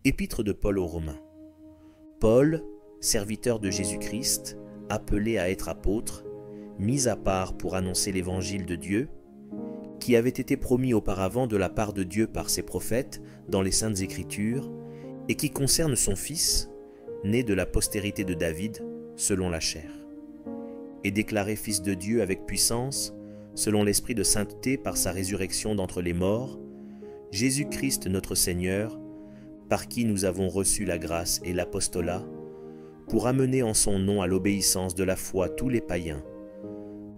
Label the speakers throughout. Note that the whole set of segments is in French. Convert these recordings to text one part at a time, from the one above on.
Speaker 1: Épître de Paul aux Romains. Paul, serviteur de Jésus-Christ, appelé à être apôtre, mis à part pour annoncer l'évangile de Dieu, qui avait été promis auparavant de la part de Dieu par ses prophètes dans les Saintes Écritures, et qui concerne son Fils, né de la postérité de David, selon la chair, et déclaré Fils de Dieu avec puissance, selon l'Esprit de sainteté par sa résurrection d'entre les morts, Jésus-Christ notre Seigneur, par qui nous avons reçu la grâce et l'apostolat, pour amener en son nom à l'obéissance de la foi tous les païens,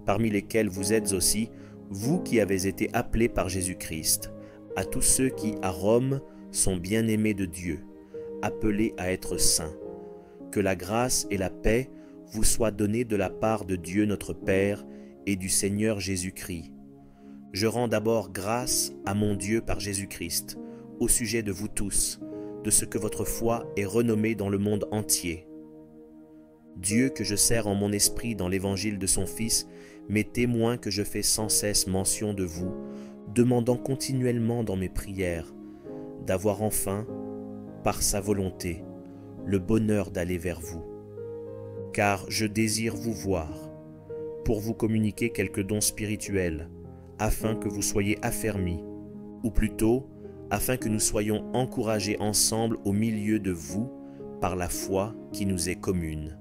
Speaker 1: parmi lesquels vous êtes aussi, vous qui avez été appelés par Jésus-Christ, à tous ceux qui, à Rome, sont bien-aimés de Dieu, appelés à être saints. Que la grâce et la paix vous soient données de la part de Dieu notre Père et du Seigneur Jésus-Christ. Je rends d'abord grâce à mon Dieu par Jésus-Christ, au sujet de vous tous, de ce que votre foi est renommée dans le monde entier. Dieu que je sers en mon esprit dans l'évangile de son Fils m'est témoin que je fais sans cesse mention de vous, demandant continuellement dans mes prières d'avoir enfin, par sa volonté, le bonheur d'aller vers vous. Car je désire vous voir, pour vous communiquer quelques dons spirituels, afin que vous soyez affermis, ou plutôt, afin que nous soyons encouragés ensemble au milieu de vous par la foi qui nous est commune,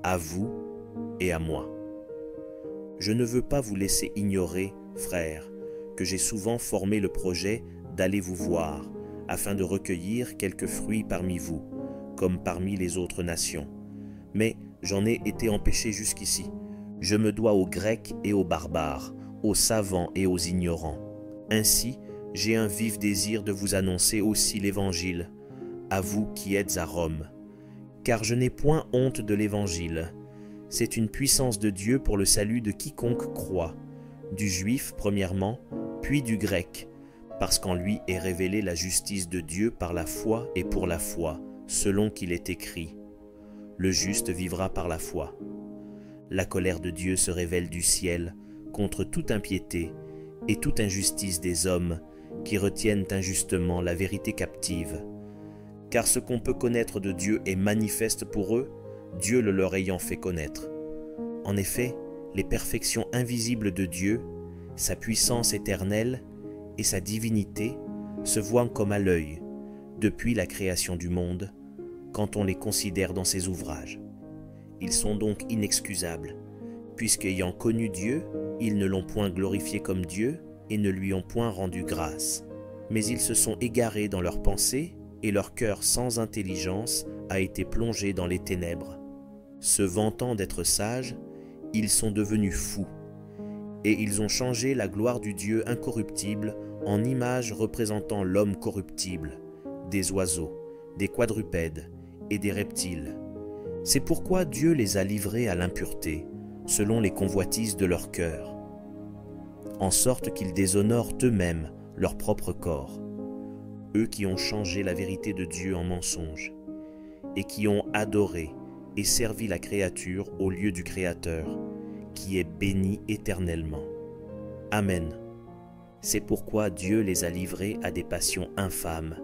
Speaker 1: à vous et à moi. Je ne veux pas vous laisser ignorer, frères, que j'ai souvent formé le projet d'aller vous voir, afin de recueillir quelques fruits parmi vous, comme parmi les autres nations. Mais j'en ai été empêché jusqu'ici. Je me dois aux Grecs et aux barbares, aux savants et aux ignorants. Ainsi, j'ai un vif désir de vous annoncer aussi l'Évangile, à vous qui êtes à Rome. Car je n'ai point honte de l'Évangile. C'est une puissance de Dieu pour le salut de quiconque croit, du juif premièrement, puis du grec, parce qu'en lui est révélée la justice de Dieu par la foi et pour la foi, selon qu'il est écrit. Le juste vivra par la foi. La colère de Dieu se révèle du ciel contre toute impiété et toute injustice des hommes qui retiennent injustement la vérité captive. Car ce qu'on peut connaître de Dieu est manifeste pour eux, Dieu le leur ayant fait connaître. En effet, les perfections invisibles de Dieu, sa puissance éternelle et sa divinité se voient comme à l'œil, depuis la création du monde, quand on les considère dans ses ouvrages. Ils sont donc inexcusables, puisqu'ayant connu Dieu, ils ne l'ont point glorifié comme Dieu et ne lui ont point rendu grâce. Mais ils se sont égarés dans leurs pensées et leur cœur sans intelligence a été plongé dans les ténèbres. Se vantant d'être sages, ils sont devenus fous, et ils ont changé la gloire du Dieu incorruptible en image représentant l'homme corruptible, des oiseaux, des quadrupèdes et des reptiles. C'est pourquoi Dieu les a livrés à l'impureté, selon les convoitises de leur cœur, en sorte qu'ils déshonorent eux-mêmes leur propre corps, eux qui ont changé la vérité de Dieu en mensonge, et qui ont adoré et servi la créature au lieu du Créateur, qui est béni éternellement. Amen. C'est pourquoi Dieu les a livrés à des passions infâmes,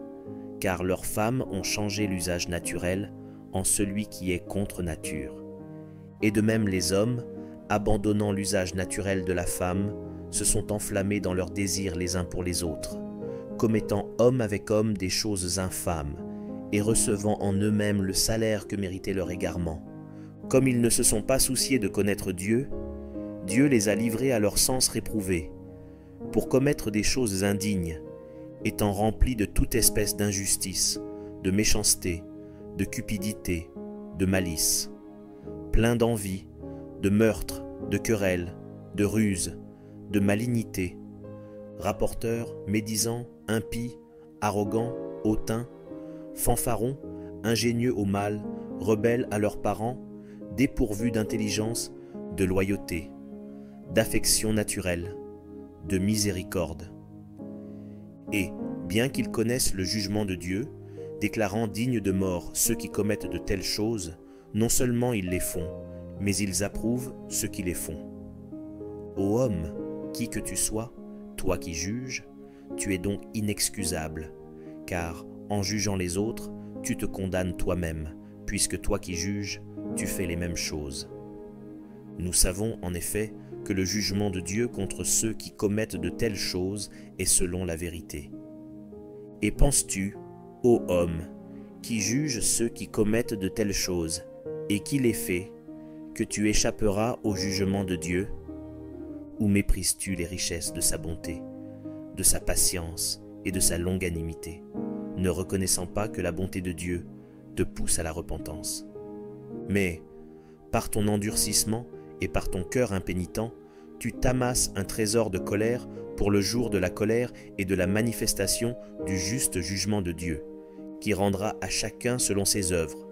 Speaker 1: car leurs femmes ont changé l'usage naturel en celui qui est contre nature. Et de même les hommes, abandonnant l'usage naturel de la femme, se sont enflammés dans leurs désirs les uns pour les autres, commettant homme avec homme des choses infâmes, et recevant en eux-mêmes le salaire que méritait leur égarement. Comme ils ne se sont pas souciés de connaître Dieu, Dieu les a livrés à leur sens réprouvé, pour commettre des choses indignes, étant remplis de toute espèce d'injustice, de méchanceté, de cupidité, de malice, pleins d'envie, de meurtre, de querelles, de ruse, de malignité, rapporteurs, médisants, impies, arrogants, hautains, fanfarons, ingénieux au mal, rebelles à leurs parents, dépourvus d'intelligence, de loyauté, d'affection naturelle, de miséricorde. Et, bien qu'ils connaissent le jugement de Dieu, déclarant dignes de mort ceux qui commettent de telles choses, non seulement ils les font, mais ils approuvent ceux qui les font. Ô homme, qui que tu sois, toi qui juges, tu es donc inexcusable, car En jugeant les autres, tu te condamnes toi-même, puisque toi qui juges, tu fais les mêmes choses. Nous savons en effet que le jugement de Dieu contre ceux qui commettent de telles choses est selon la vérité. Et penses-tu, ô homme, qui juge ceux qui commettent de telles choses, et qui les fait, que tu échapperas au jugement de Dieu? Ou méprises-tu les richesses de sa bonté, de sa patience et de sa longanimité, ne reconnaissant pas que la bonté de Dieu te pousse à la repentance? Mais, par ton endurcissement et par ton cœur impénitent, tu t'amasses un trésor de colère pour le jour de la colère et de la manifestation du juste jugement de Dieu, qui rendra à chacun selon ses œuvres,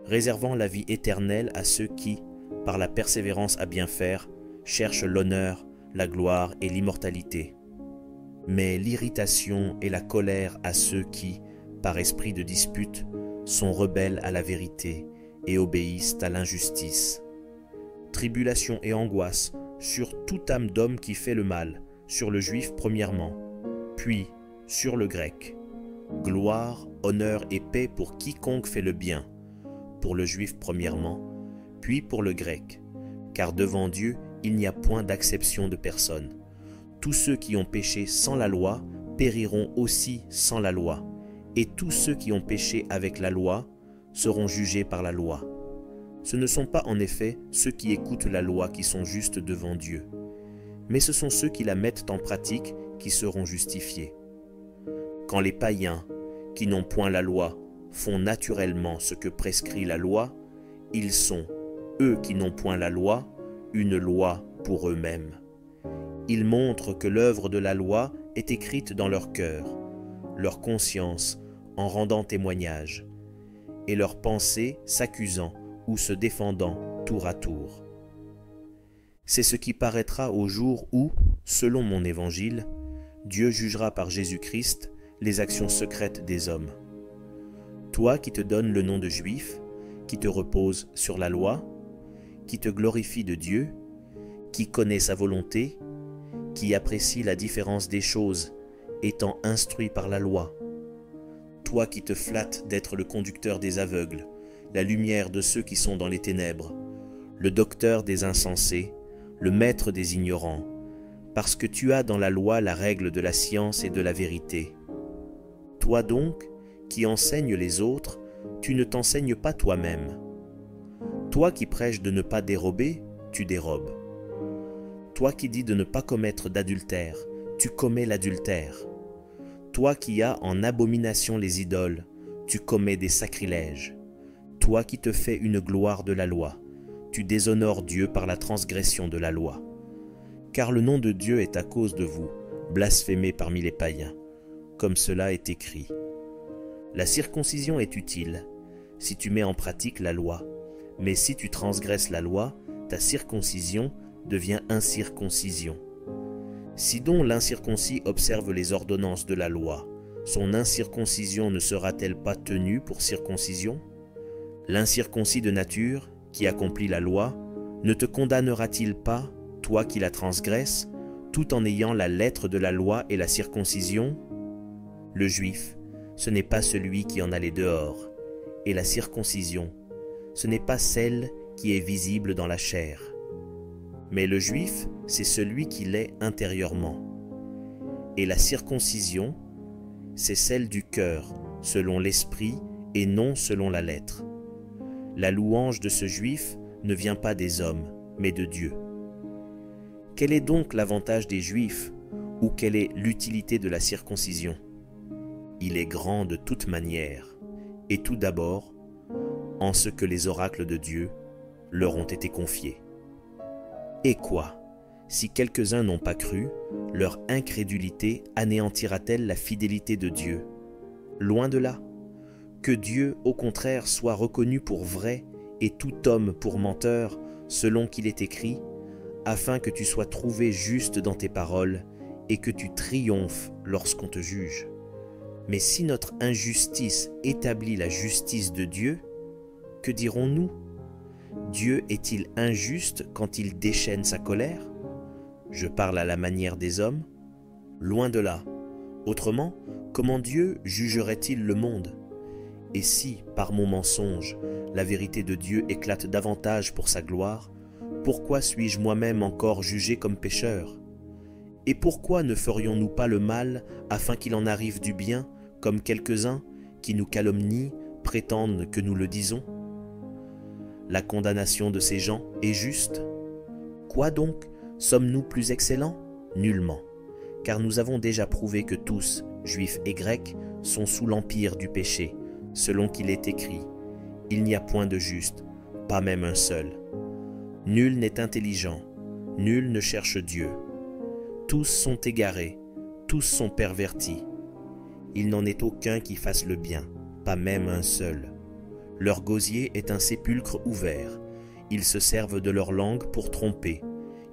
Speaker 1: réservant la vie éternelle à ceux qui, par la persévérance à bien faire, cherchent l'honneur, la gloire et l'immortalité. Mais l'irritation et la colère à ceux qui, par esprit de dispute, sont rebelles à la vérité et obéissent à l'injustice. Tribulation et angoisse sur toute âme d'homme qui fait le mal, sur le juif premièrement, puis sur le grec. Gloire, honneur et paix pour quiconque fait le bien, pour le juif premièrement, puis pour le grec, car devant Dieu il n'y a point d'acception de personne. Tous ceux qui ont péché sans la loi périront aussi sans la loi, et tous ceux qui ont péché avec la loi seront jugés par la loi. Ce ne sont pas en effet ceux qui écoutent la loi qui sont justes devant Dieu, mais ce sont ceux qui la mettent en pratique qui seront justifiés. Quand les païens, qui n'ont point la loi, font naturellement ce que prescrit la loi, ils sont, eux qui n'ont point la loi, une loi pour eux-mêmes. Ils montrent que l'œuvre de la loi est écrite dans leur cœur, leur conscience en rendant témoignage, et leur pensée s'accusant ou se défendant tour à tour. C'est ce qui paraîtra au jour où, selon mon évangile, Dieu jugera par Jésus-Christ les actions secrètes des hommes. Toi qui te donnes le nom de juif, qui te repose sur la loi, qui te glorifie de Dieu, qui connaît sa volonté, qui apprécie la différence des choses, étant instruit par la loi. Toi qui te flattes d'être le conducteur des aveugles, la lumière de ceux qui sont dans les ténèbres, le docteur des insensés, le maître des ignorants, parce que tu as dans la loi la règle de la science et de la vérité. Toi donc, qui enseignes les autres, tu ne t'enseignes pas toi-même. Toi qui prêches de ne pas dérober, tu dérobes. Toi qui dis de ne pas commettre d'adultère, tu commets l'adultère. Toi qui as en abomination les idoles, tu commets des sacrilèges. Toi qui te fais une gloire de la loi, tu déshonores Dieu par la transgression de la loi. Car le nom de Dieu est à cause de vous, blasphémé parmi les païens, comme cela est écrit. La circoncision est utile, si tu mets en pratique la loi, mais si tu transgresses la loi, ta circoncision devient incirconcision. Si donc l'incirconcis observe les ordonnances de la loi, son incirconcision ne sera-t-elle pas tenue pour circoncision? L'incirconcis de nature, qui accomplit la loi, ne te condamnera-t-il pas, toi qui la transgresses, tout en ayant la lettre de la loi et la circoncision? Le juif, ce n'est pas celui qui en a les dehors, et la circoncision, ce n'est pas celle qui est visible dans la chair. Mais le juif, c'est celui qui l'est intérieurement. Et la circoncision, c'est celle du cœur, selon l'esprit et non selon la lettre. La louange de ce juif ne vient pas des hommes, mais de Dieu. Quel est donc l'avantage des Juifs, ou quelle est l'utilité de la circoncision? Il est grand de toute manière, et tout d'abord, en ce que les oracles de Dieu leur ont été confiés. Et quoi? Si quelques-uns n'ont pas cru, leur incrédulité anéantira-t-elle la fidélité de Dieu? Loin de là. Que Dieu, au contraire, soit reconnu pour vrai et tout homme pour menteur, selon qu'il est écrit, afin que tu sois trouvé juste dans tes paroles et que tu triomphes lorsqu'on te juge. Mais si notre injustice établit la justice de Dieu, que dirons-nous? Dieu est-il injuste quand il déchaîne sa colère? Je parle à la manière des hommes? Loin de là. Autrement, Comment Dieu jugerait-il le monde? Et si, par mon mensonge, la vérité de Dieu éclate davantage pour sa gloire, pourquoi suis-je moi-même encore jugé comme pécheur? Et pourquoi ne ferions-nous pas le mal afin qu'il en arrive du bien, comme quelques-uns qui nous calomnient, prétendent que nous le disons? La condamnation de ces gens est juste. Quoi donc? Sommes-nous plus excellents? Nullement, car nous avons déjà prouvé que tous, juifs et grecs, sont sous l'empire du péché, selon qu'il est écrit, « Il n'y a point de juste, pas même un seul. Nul n'est intelligent, nul ne cherche Dieu. Tous sont égarés, tous sont pervertis. Il n'en est aucun qui fasse le bien, pas même un seul. Leur gosier est un sépulcre ouvert. Ils se servent de leur langue pour tromper.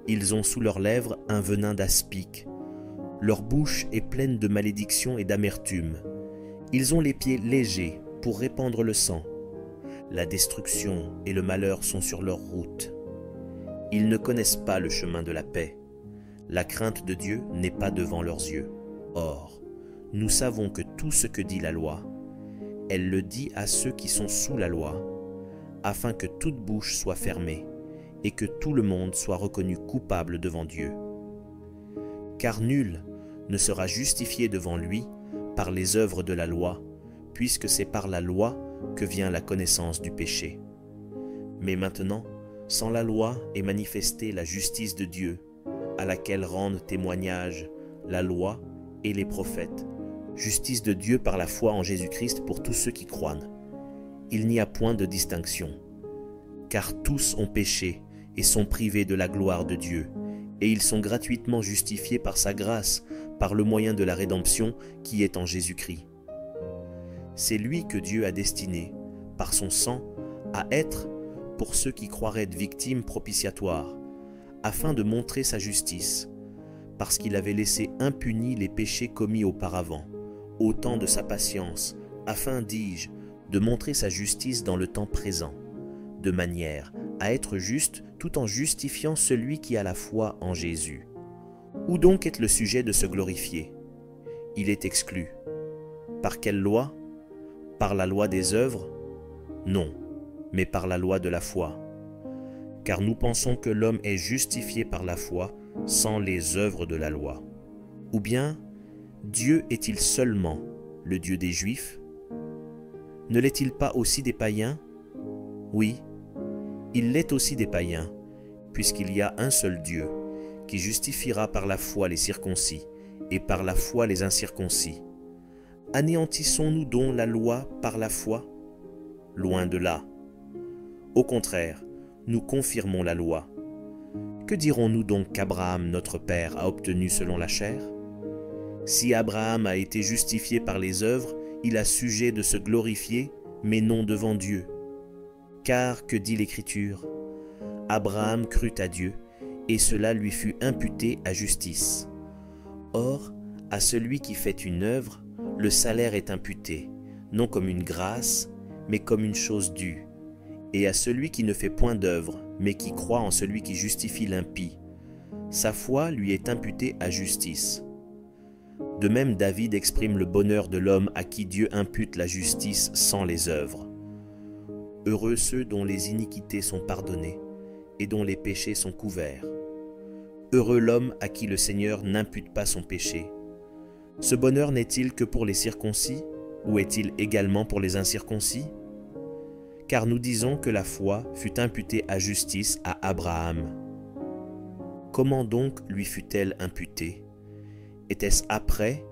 Speaker 1: Ils ont sous leurs lèvres un venin d'aspic. Leur bouche est pleine de malédiction et d'amertume. Ils ont les pieds légers pour répandre le sang. La destruction et le malheur sont sur leur route. Ils ne connaissent pas le chemin de la paix. La crainte de Dieu n'est pas devant leurs yeux. Or, nous savons que tout ce que dit la loi, elle le dit à ceux qui sont sous la loi, afin que toute bouche soit fermée et que tout le monde soit reconnu coupable devant Dieu. Car nul ne sera justifié devant lui par les œuvres de la loi, puisque c'est par la loi que vient la connaissance du péché. Mais maintenant, sans la loi est manifestée la justice de Dieu, à laquelle rendent témoignage la loi et les prophètes, justice de Dieu par la foi en Jésus-Christ pour tous ceux qui croient. Il n'y a point de distinction, car tous ont péché et sont privés de la gloire de Dieu, et ils sont gratuitement justifiés par sa grâce, par le moyen de la rédemption qui est en Jésus-Christ. C'est lui que Dieu a destiné, par son sang, à être, pour ceux qui croiraient être victimes propitiatoires, afin de montrer sa justice, parce qu'il avait laissé impunis les péchés commis auparavant, au temps de sa patience, afin, dis-je, de montrer sa justice dans le temps présent, de manière à être juste tout en justifiant celui qui a la foi en Jésus. Où donc est le sujet de se glorifier? Il est exclu. Par quelle loi? Par la loi des œuvres? Non, mais par la loi de la foi. Car nous pensons que l'homme est justifié par la foi sans les œuvres de la loi. Ou bien, Dieu est-il seulement le Dieu des Juifs? Ne l'est-il pas aussi des païens? Oui, il l'est aussi des païens, puisqu'il y a un seul Dieu, qui justifiera par la foi les circoncis et par la foi les incirconcis. Anéantissons-nous donc la loi par la foi? Loin de là. Au contraire, nous confirmons la loi. Que dirons-nous donc qu'Abraham, notre père, a obtenu selon la chair? Si Abraham a été justifié par les œuvres, il a sujet de se glorifier, mais non devant Dieu. Car, que dit l'Écriture? Abraham crut à Dieu, et cela lui fut imputé à justice. Or, à celui qui fait une œuvre, le salaire est imputé, non comme une grâce, mais comme une chose due. Et à celui qui ne fait point d'œuvre, mais qui croit en celui qui justifie l'impie, sa foi lui est imputée à justice. De même, David exprime le bonheur de l'homme à qui Dieu impute la justice sans les œuvres. Heureux ceux dont les iniquités sont pardonnées et dont les péchés sont couverts. Heureux l'homme à qui le Seigneur n'impute pas son péché. Ce bonheur n'est-il que pour les circoncis, ou est-il également pour les incirconcis? Car nous disons que la foi fut imputée à justice à Abraham. Comment donc lui fut-elle imputée? Était-ce après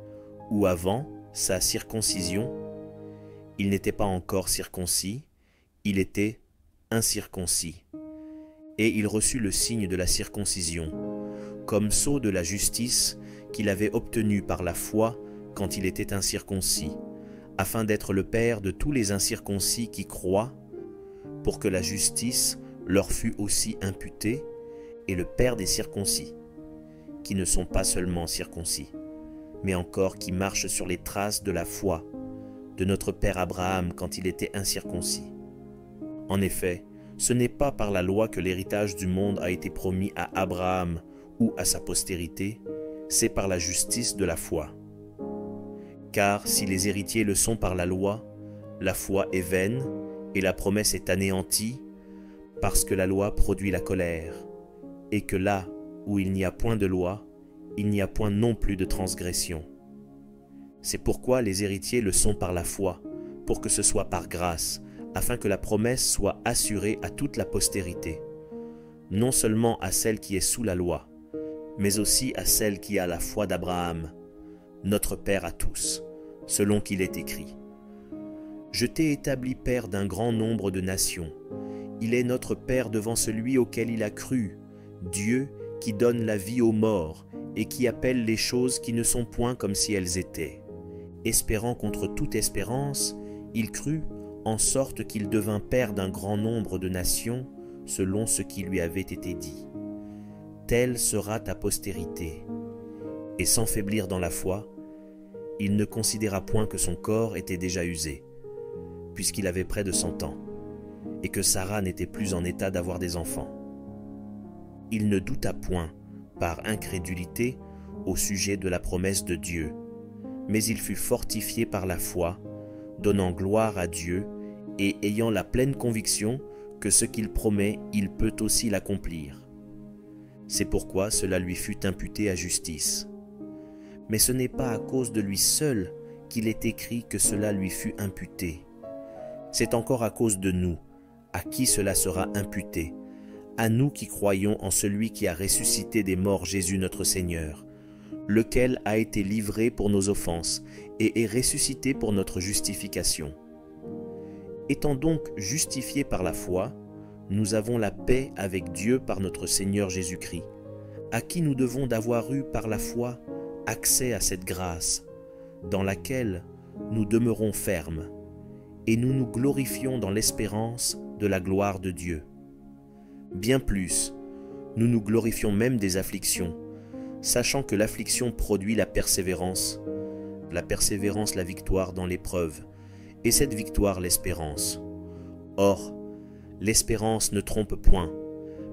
Speaker 1: ou avant sa circoncision? Il n'était pas encore circoncis, il était incirconcis. Et il reçut le signe de la circoncision, comme sceau de la justice qu'il avait obtenu par la foi quand il était incirconcis, afin d'être le père de tous les incirconcis qui croient, pour que la justice leur fût aussi imputée, et le père des circoncis, qui ne sont pas seulement circoncis, mais encore qui marchent sur les traces de la foi de notre père Abraham quand il était incirconcis. En effet, ce n'est pas par la loi que l'héritage du monde a été promis à Abraham ou à sa postérité, c'est par la justice de la foi. Car si les héritiers le sont par la loi, la foi est vaine et la promesse est anéantie, parce que la loi produit la colère, et que là où il n'y a point de loi, il n'y a point non plus de transgression. C'est pourquoi les héritiers le sont par la foi, pour que ce soit par grâce, afin que la promesse soit assurée à toute la postérité, non seulement à celle qui est sous la loi, mais aussi à celle qui a la foi d'Abraham, notre Père à tous, selon qu'il est écrit. Je t'ai établi Père d'un grand nombre de nations. Il est notre Père devant celui auquel il a cru, Dieu qui donne la vie aux morts et qui appelle les choses qui ne sont point comme si elles étaient. Espérant contre toute espérance, il crut, en sorte qu'il devint Père d'un grand nombre de nations, selon ce qui lui avait été dit. Telle sera ta postérité. Et sans faiblir dans la foi, il ne considéra point que son corps était déjà usé, puisqu'il avait près de 100 ans, et que Sarah n'était plus en état d'avoir des enfants. Il ne douta point, par incrédulité, au sujet de la promesse de Dieu, mais il fut fortifié par la foi, donnant gloire à Dieu, et ayant la pleine conviction que ce qu'il promet, il peut aussi l'accomplir. C'est pourquoi cela lui fut imputé à justice. Mais ce n'est pas à cause de lui seul qu'il est écrit que cela lui fut imputé. C'est encore à cause de nous, à qui cela sera imputé, à nous qui croyons en celui qui a ressuscité des morts Jésus notre Seigneur, lequel a été livré pour nos offenses et est ressuscité pour notre justification. Étant donc justifiés par la foi, nous avons la paix avec Dieu par notre Seigneur Jésus-Christ, à qui nous devons d'avoir eu par la foi accès à cette grâce, dans laquelle nous demeurons fermes, et nous nous glorifions dans l'espérance de la gloire de Dieu. Bien plus, nous nous glorifions même des afflictions, sachant que l'affliction produit la persévérance la victoire dans l'épreuve, et cette victoire l'espérance. Or, l'espérance ne trompe point,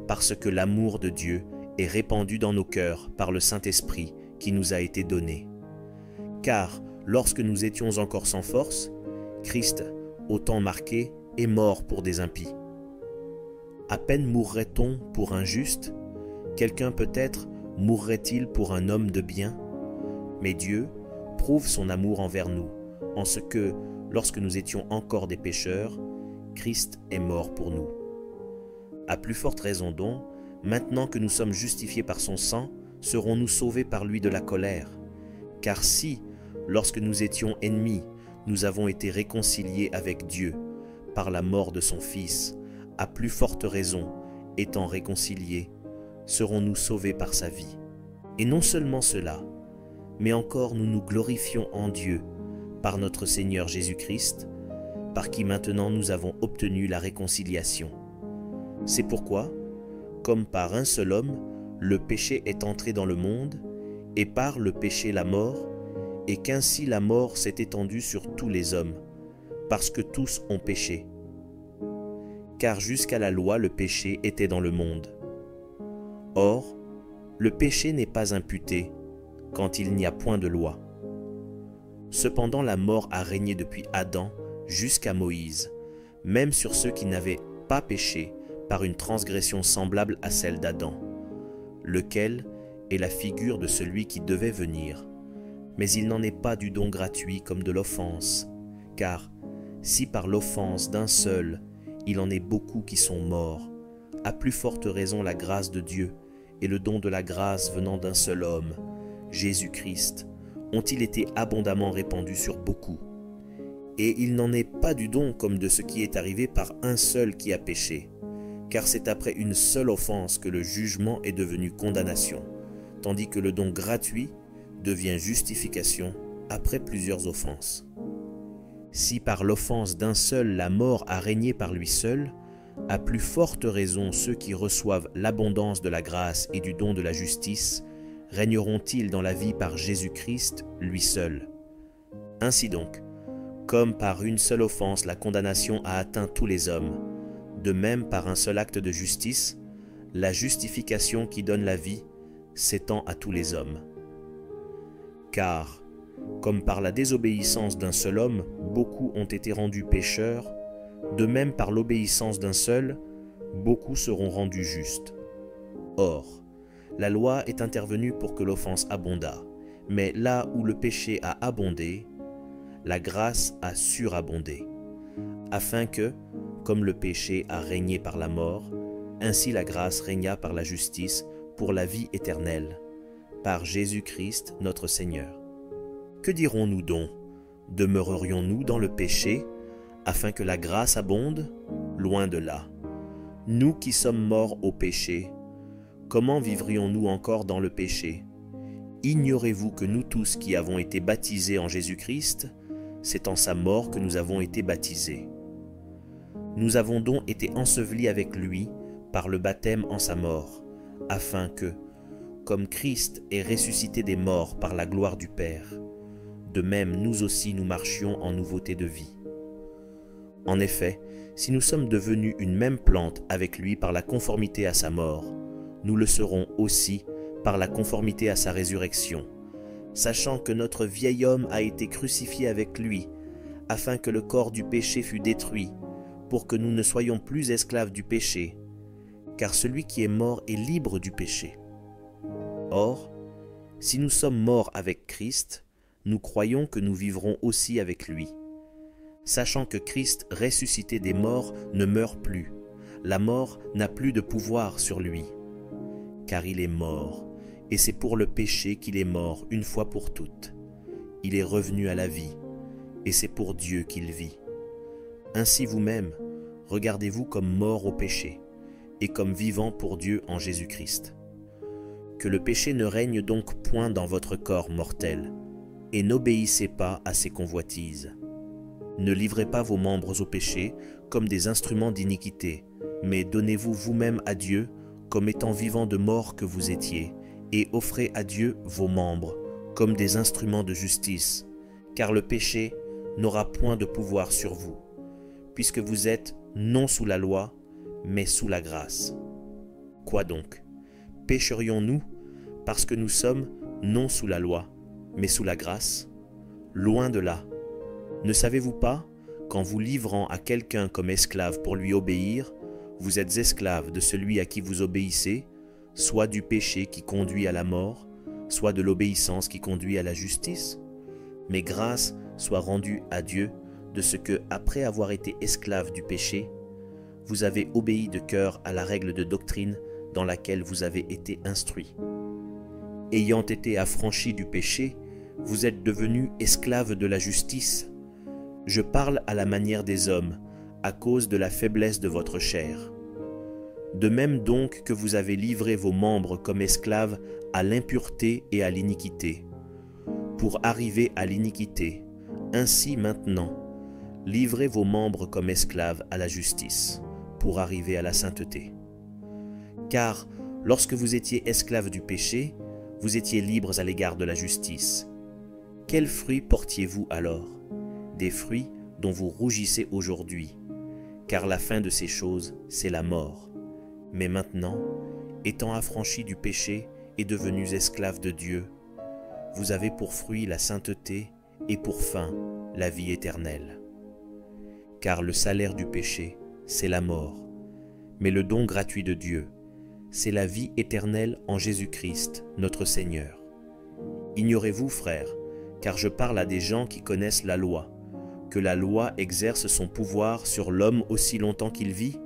Speaker 1: parce que l'amour de Dieu est répandu dans nos cœurs par le Saint-Esprit qui nous a été donné. Car, lorsque nous étions encore sans force, Christ, au temps marqué, est mort pour des impies. À peine mourrait-on pour un juste, quelqu'un peut-être mourrait-il pour un homme de bien, mais Dieu prouve son amour envers nous, en ce que, lorsque nous étions encore des pécheurs, Christ est mort pour nous. À plus forte raison donc, maintenant que nous sommes justifiés par son sang, serons-nous sauvés par lui de la colère. Car si, lorsque nous étions ennemis, nous avons été réconciliés avec Dieu par la mort de son Fils, à plus forte raison, étant réconciliés, serons-nous sauvés par sa vie. Et non seulement cela, mais encore nous nous glorifions en Dieu par notre Seigneur Jésus-Christ, par qui maintenant nous avons obtenu la réconciliation. C'est pourquoi, comme par un seul homme, le péché est entré dans le monde, et par le péché la mort, et qu'ainsi la mort s'est étendue sur tous les hommes, parce que tous ont péché. Car jusqu'à la loi le péché était dans le monde. Or, le péché n'est pas imputé quand il n'y a point de loi. Cependant la mort a régné depuis Adam jusqu'à Moïse, même sur ceux qui n'avaient pas péché par une transgression semblable à celle d'Adam, lequel est la figure de celui qui devait venir. Mais il n'en est pas du don gratuit comme de l'offense, car si par l'offense d'un seul, il en est beaucoup qui sont morts, à plus forte raison la grâce de Dieu et le don de la grâce venant d'un seul homme, Jésus-Christ, ont-ils été abondamment répandus sur beaucoup. Et il n'en est pas du don comme de ce qui est arrivé par un seul qui a péché, car c'est après une seule offense que le jugement est devenu condamnation, tandis que le don gratuit devient justification après plusieurs offenses. Si par l'offense d'un seul la mort a régné par lui seul, à plus forte raison ceux qui reçoivent l'abondance de la grâce et du don de la justice régneront-ils dans la vie par Jésus-Christ, lui seul. Ainsi donc, comme par une seule offense la condamnation a atteint tous les hommes, de même par un seul acte de justice, la justification qui donne la vie s'étend à tous les hommes. Car, comme par la désobéissance d'un seul homme, beaucoup ont été rendus pécheurs, de même par l'obéissance d'un seul, beaucoup seront rendus justes. Or, la loi est intervenue pour que l'offense abondât, mais là où le péché a abondé, la grâce a surabondé, afin que, comme le péché a régné par la mort, ainsi la grâce régna par la justice pour la vie éternelle, par Jésus-Christ notre Seigneur. Que dirons-nous donc? Demeurerions-nous dans le péché, afin que la grâce abonde? Loin de là. Nous qui sommes morts au péché, comment vivrions-nous encore dans le péché? Ignorez-vous que nous tous qui avons été baptisés en Jésus-Christ, c'est en sa mort que nous avons été baptisés. Nous avons donc été ensevelis avec lui par le baptême en sa mort, afin que, comme Christ est ressuscité des morts par la gloire du Père, de même nous aussi nous marchions en nouveauté de vie. En effet, si nous sommes devenus une même plante avec lui par la conformité à sa mort, nous le serons aussi par la conformité à sa résurrection, sachant que notre vieil homme a été crucifié avec lui, afin que le corps du péché fût détruit, pour que nous ne soyons plus esclaves du péché, car celui qui est mort est libre du péché. Or, si nous sommes morts avec Christ, nous croyons que nous vivrons aussi avec lui. Sachant que Christ ressuscité des morts ne meurt plus, la mort n'a plus de pouvoir sur lui. Car il est mort, et c'est pour le péché qu'il est mort une fois pour toutes. Il est revenu à la vie, et c'est pour Dieu qu'il vit. Ainsi vous-même, regardez-vous comme morts au péché, et comme vivants pour Dieu en Jésus-Christ. Que le péché ne règne donc point dans votre corps mortel, et n'obéissez pas à ses convoitises. Ne livrez pas vos membres au péché comme des instruments d'iniquité, mais donnez-vous vous-même à Dieu comme étant vivants de mort que vous étiez, et offrez à Dieu vos membres comme des instruments de justice, car le péché n'aura point de pouvoir sur vous, puisque vous êtes non sous la loi, mais sous la grâce. Quoi donc? Pécherions-nous parce que nous sommes non sous la loi, mais sous la grâce? Loin de là. Ne savez-vous pas qu'en vous livrant à quelqu'un comme esclave pour lui obéir, vous êtes esclave de celui à qui vous obéissez, soit du péché qui conduit à la mort, soit de l'obéissance qui conduit à la justice? Mais grâce soit rendue à Dieu de ce que, après avoir été esclave du péché, vous avez obéi de cœur à la règle de doctrine dans laquelle vous avez été instruits. Ayant été affranchis du péché, vous êtes devenus esclaves de la justice. Je parle à la manière des hommes, à cause de la faiblesse de votre chair. De même donc que vous avez livré vos membres comme esclaves à l'impureté et à l'iniquité, pour arriver à l'iniquité, ainsi maintenant, livrez vos membres comme esclaves à la justice, pour arriver à la sainteté. Car lorsque vous étiez esclaves du péché, vous étiez libres à l'égard de la justice. Quels fruits portiez-vous alors? Des fruits dont vous rougissez aujourd'hui, car la fin de ces choses, c'est la mort. Mais maintenant, étant affranchis du péché et devenus esclaves de Dieu, vous avez pour fruit la sainteté et pour fin la vie éternelle. Car le salaire du péché, c'est la mort, mais le don gratuit de Dieu, c'est la vie éternelle en Jésus-Christ, notre Seigneur. Ignorez-vous, frères, car je parle à des gens qui connaissent la loi, que la loi exerce son pouvoir sur l'homme aussi longtemps qu'il vit?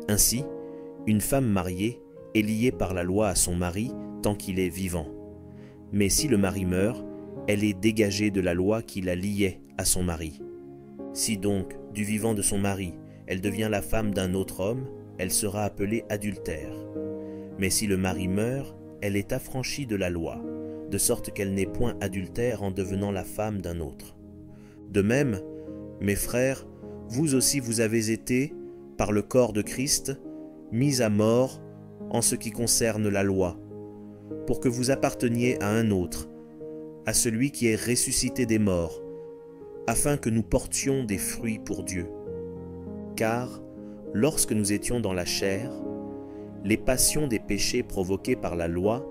Speaker 1: Ainsi, une femme mariée est liée par la loi à son mari tant qu'il est vivant. Mais si le mari meurt, elle est dégagée de la loi qui la liait à son mari. Si donc, du vivant de son mari, elle devient la femme d'un autre homme, elle sera appelée adultère. Mais si le mari meurt, elle est affranchie de la loi, de sorte qu'elle n'est point adultère en devenant la femme d'un autre. De même, mes frères, vous aussi vous avez été, par le corps de Christ, mis à mort en ce qui concerne la loi, pour que vous apparteniez à un autre, à celui qui est ressuscité des morts, afin que nous portions des fruits pour Dieu. Car, lorsque nous étions dans la chair, les passions des péchés provoqués par la loi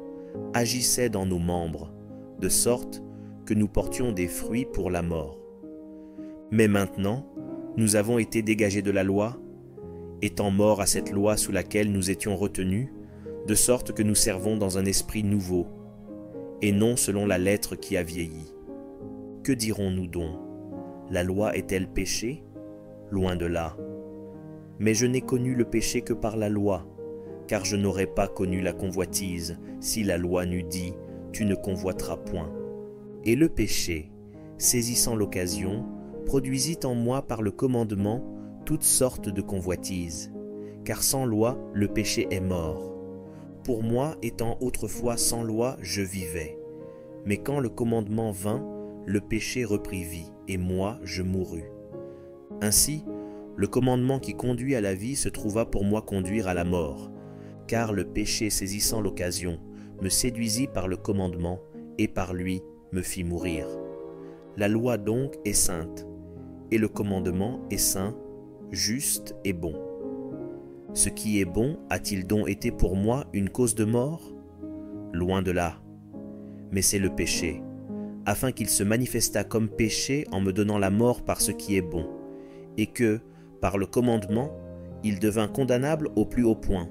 Speaker 1: agissaient dans nos membres, de sorte que nous portions des fruits pour la mort. Mais maintenant, nous avons été dégagés de la loi, étant morts à cette loi sous laquelle nous étions retenus, de sorte que nous servons dans un esprit nouveau, et non selon la lettre qui a vieilli. Que dirons-nous donc? La loi est-elle péché? Loin de là. Mais je n'ai connu le péché que par la loi, car je n'aurais pas connu la convoitise si la loi n'eût dit « Tu ne convoiteras point ». Et le péché, saisissant l'occasion, produisit en moi par le commandement toutes sortes de convoitises, car sans loi le péché est mort. Pour moi, étant autrefois sans loi, je vivais. Mais quand le commandement vint, le péché reprit vie, et moi je mourus. Ainsi, le commandement qui conduit à la vie se trouva pour moi conduire à la mort, car le péché saisissant l'occasion me séduisit par le commandement, et par lui me fit mourir. La loi donc est sainte, et le commandement est saint, juste et bon. Ce qui est bon a-t-il donc été pour moi une cause de mort? Loin de là. Mais c'est le péché, afin qu'il se manifestât comme péché en me donnant la mort par ce qui est bon, et que, par le commandement, il devint condamnable au plus haut point.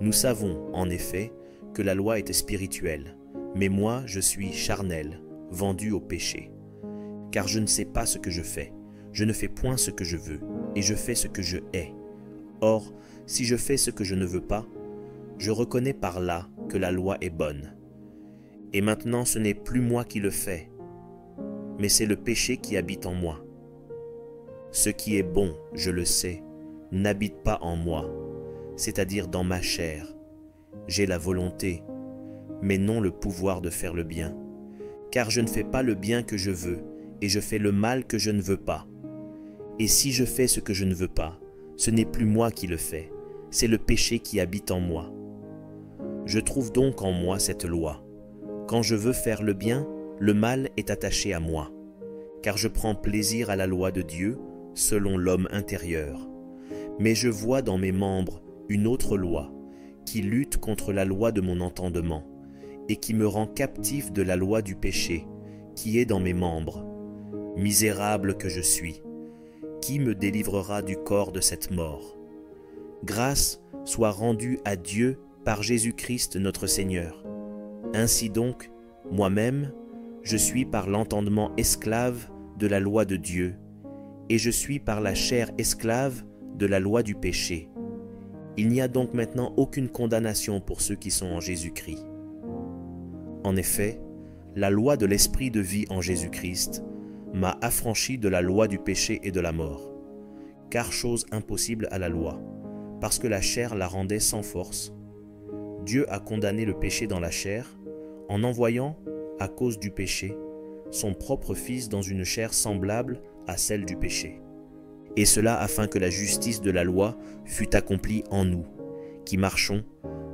Speaker 1: Nous savons, en effet, que la loi était spirituelle, mais moi je suis charnel, vendu au péché. Car je ne sais pas ce que je fais, je ne fais point ce que je veux, et je fais ce que je hais. Or, si je fais ce que je ne veux pas, je reconnais par là que la loi est bonne. Et maintenant ce n'est plus moi qui le fais, mais c'est le péché qui habite en moi. Ce qui est bon, je le sais, n'habite pas en moi, c'est-à-dire dans ma chair. J'ai la volonté, mais non le pouvoir de faire le bien. Car je ne fais pas le bien que je veux, et je fais le mal que je ne veux pas. Et si je fais ce que je ne veux pas, ce n'est plus moi qui le fais, c'est le péché qui habite en moi. Je trouve donc en moi cette loi. Quand je veux faire le bien, le mal est attaché à moi, car je prends plaisir à la loi de Dieu selon l'homme intérieur. Mais je vois dans mes membres une autre loi, qui lutte contre la loi de mon entendement, et qui me rend captif de la loi du péché, qui est dans mes membres. Misérable que je suis, qui me délivrera du corps de cette mort? Grâce soit rendue à Dieu par Jésus-Christ notre Seigneur. Ainsi donc, moi-même, je suis par l'entendement esclave de la loi de Dieu, et je suis par la chair esclave de la loi du péché. Il n'y a donc maintenant aucune condamnation pour ceux qui sont en Jésus-Christ. En effet, la loi de l'esprit de vie en Jésus-Christ m'a affranchi de la loi du péché et de la mort, car chose impossible à la loi, parce que la chair la rendait sans force. Dieu a condamné le péché dans la chair, en envoyant, à cause du péché, son propre Fils dans une chair semblable à celle du péché. Et cela afin que la justice de la loi fût accomplie en nous, qui marchons,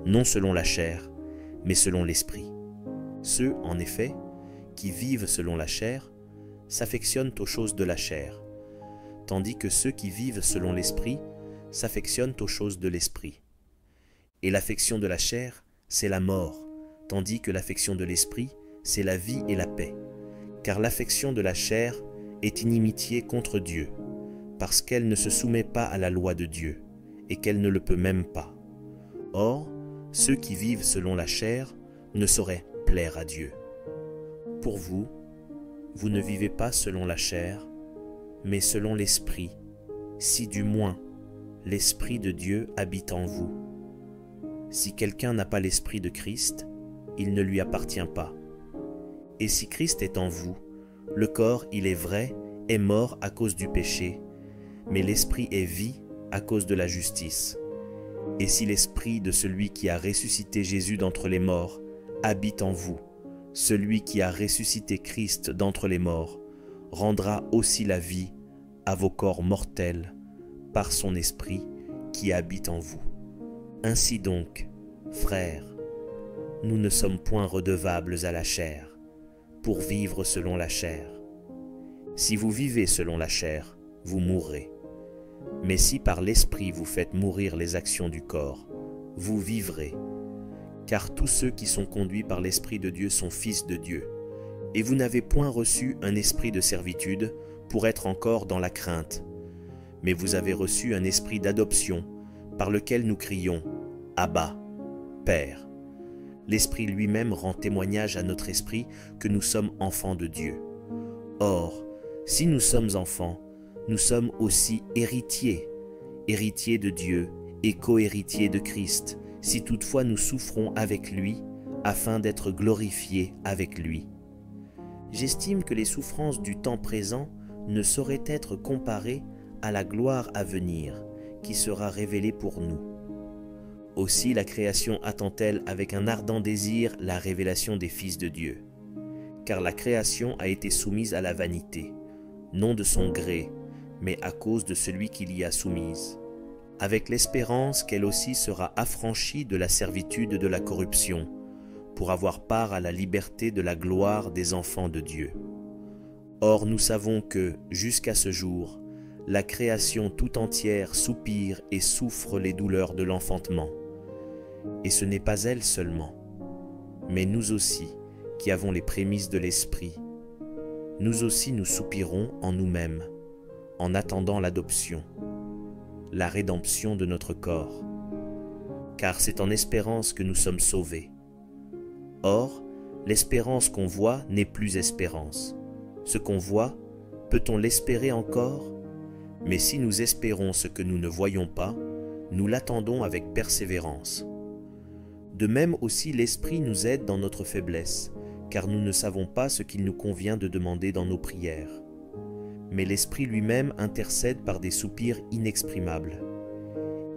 Speaker 1: non selon la chair, mais selon l'esprit. Ceux, en effet, qui vivent selon la chair, s'affectionnent aux choses de la chair, tandis que ceux qui vivent selon l'esprit s'affectionnent aux choses de l'esprit. Et l'affection de la chair, c'est la mort, tandis que l'affection de l'esprit, c'est la vie et la paix. Car l'affection de la chair est inimitié contre Dieu, parce qu'elle ne se soumet pas à la loi de Dieu, et qu'elle ne le peut même pas. Or, ceux qui vivent selon la chair ne sauraient plaire à Dieu. Pour vous, vous ne vivez pas selon la chair, mais selon l'esprit, si du moins l'esprit de Dieu habite en vous. Si quelqu'un n'a pas l'esprit de Christ, il ne lui appartient pas. Et si Christ est en vous, le corps, il est vrai, est mort à cause du péché, mais l'esprit est vie à cause de la justice. Et si l'esprit de celui qui a ressuscité Jésus d'entre les morts habite en vous, celui qui a ressuscité Christ d'entre les morts rendra aussi la vie à vos corps mortels par son esprit qui habite en vous. Ainsi donc, frères, nous ne sommes point redevables à la chair, pour vivre selon la chair. Si vous vivez selon la chair, vous mourrez. Mais si par l'esprit vous faites mourir les actions du corps, vous vivrez. Car tous ceux qui sont conduits par l'Esprit de Dieu sont fils de Dieu. Et vous n'avez point reçu un esprit de servitude pour être encore dans la crainte, mais vous avez reçu un esprit d'adoption par lequel nous crions « Abba, Père ». L'Esprit lui-même rend témoignage à notre esprit que nous sommes enfants de Dieu. Or, si nous sommes enfants, nous sommes aussi héritiers, héritiers de Dieu et co-héritiers de Christ, si toutefois nous souffrons avec lui, afin d'être glorifiés avec lui. J'estime que les souffrances du temps présent ne sauraient être comparées à la gloire à venir, qui sera révélée pour nous. Aussi la création attend-elle avec un ardent désir la révélation des fils de Dieu. Car la création a été soumise à la vanité, non de son gré, mais à cause de celui qui l'y a soumise, avec l'espérance qu'elle aussi sera affranchie de la servitude de la corruption, pour avoir part à la liberté de la gloire des enfants de Dieu. Or nous savons que, jusqu'à ce jour, la création tout entière soupire et souffre les douleurs de l'enfantement. Et ce n'est pas elle seulement, mais nous aussi, qui avons les prémices de l'Esprit. Nous aussi nous soupirons en nous-mêmes, en attendant l'adoption, la rédemption de notre corps. Car c'est en espérance que nous sommes sauvés. Or, l'espérance qu'on voit n'est plus espérance. Ce qu'on voit, peut-on l'espérer encore? Mais si nous espérons ce que nous ne voyons pas, nous l'attendons avec persévérance. De même aussi l'Esprit nous aide dans notre faiblesse, car nous ne savons pas ce qu'il nous convient de demander dans nos prières. Mais l'Esprit lui-même intercède par des soupirs inexprimables.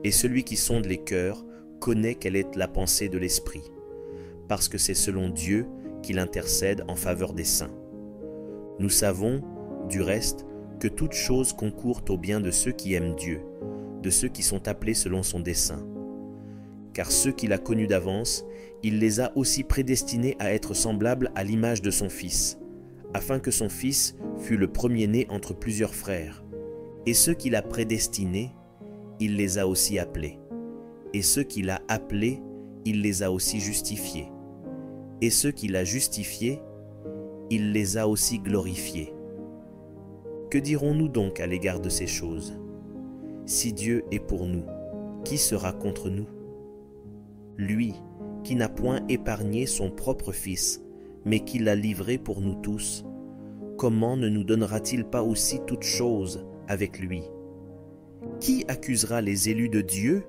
Speaker 1: Et celui qui sonde les cœurs connaît quelle est la pensée de l'Esprit, parce que c'est selon Dieu qu'il intercède en faveur des saints. Nous savons, du reste, que toute chose concourt au bien de ceux qui aiment Dieu, de ceux qui sont appelés selon son dessein. Car ceux qu'il a connus d'avance, il les a aussi prédestinés à être semblables à l'image de son Fils, afin que son Fils fût le premier-né entre plusieurs frères. Et ceux qu'il a prédestinés, il les a aussi appelés. Et ceux qu'il a appelés, il les a aussi justifiés. Et ceux qu'il a justifiés, il les a aussi glorifiés. Que dirons-nous donc à l'égard de ces choses? Si Dieu est pour nous, qui sera contre nous? Lui, qui n'a point épargné son propre Fils, mais qui l'a livré pour nous tous, comment ne nous donnera-t-il pas aussi toutes choses avec lui? Qui accusera les élus de Dieu?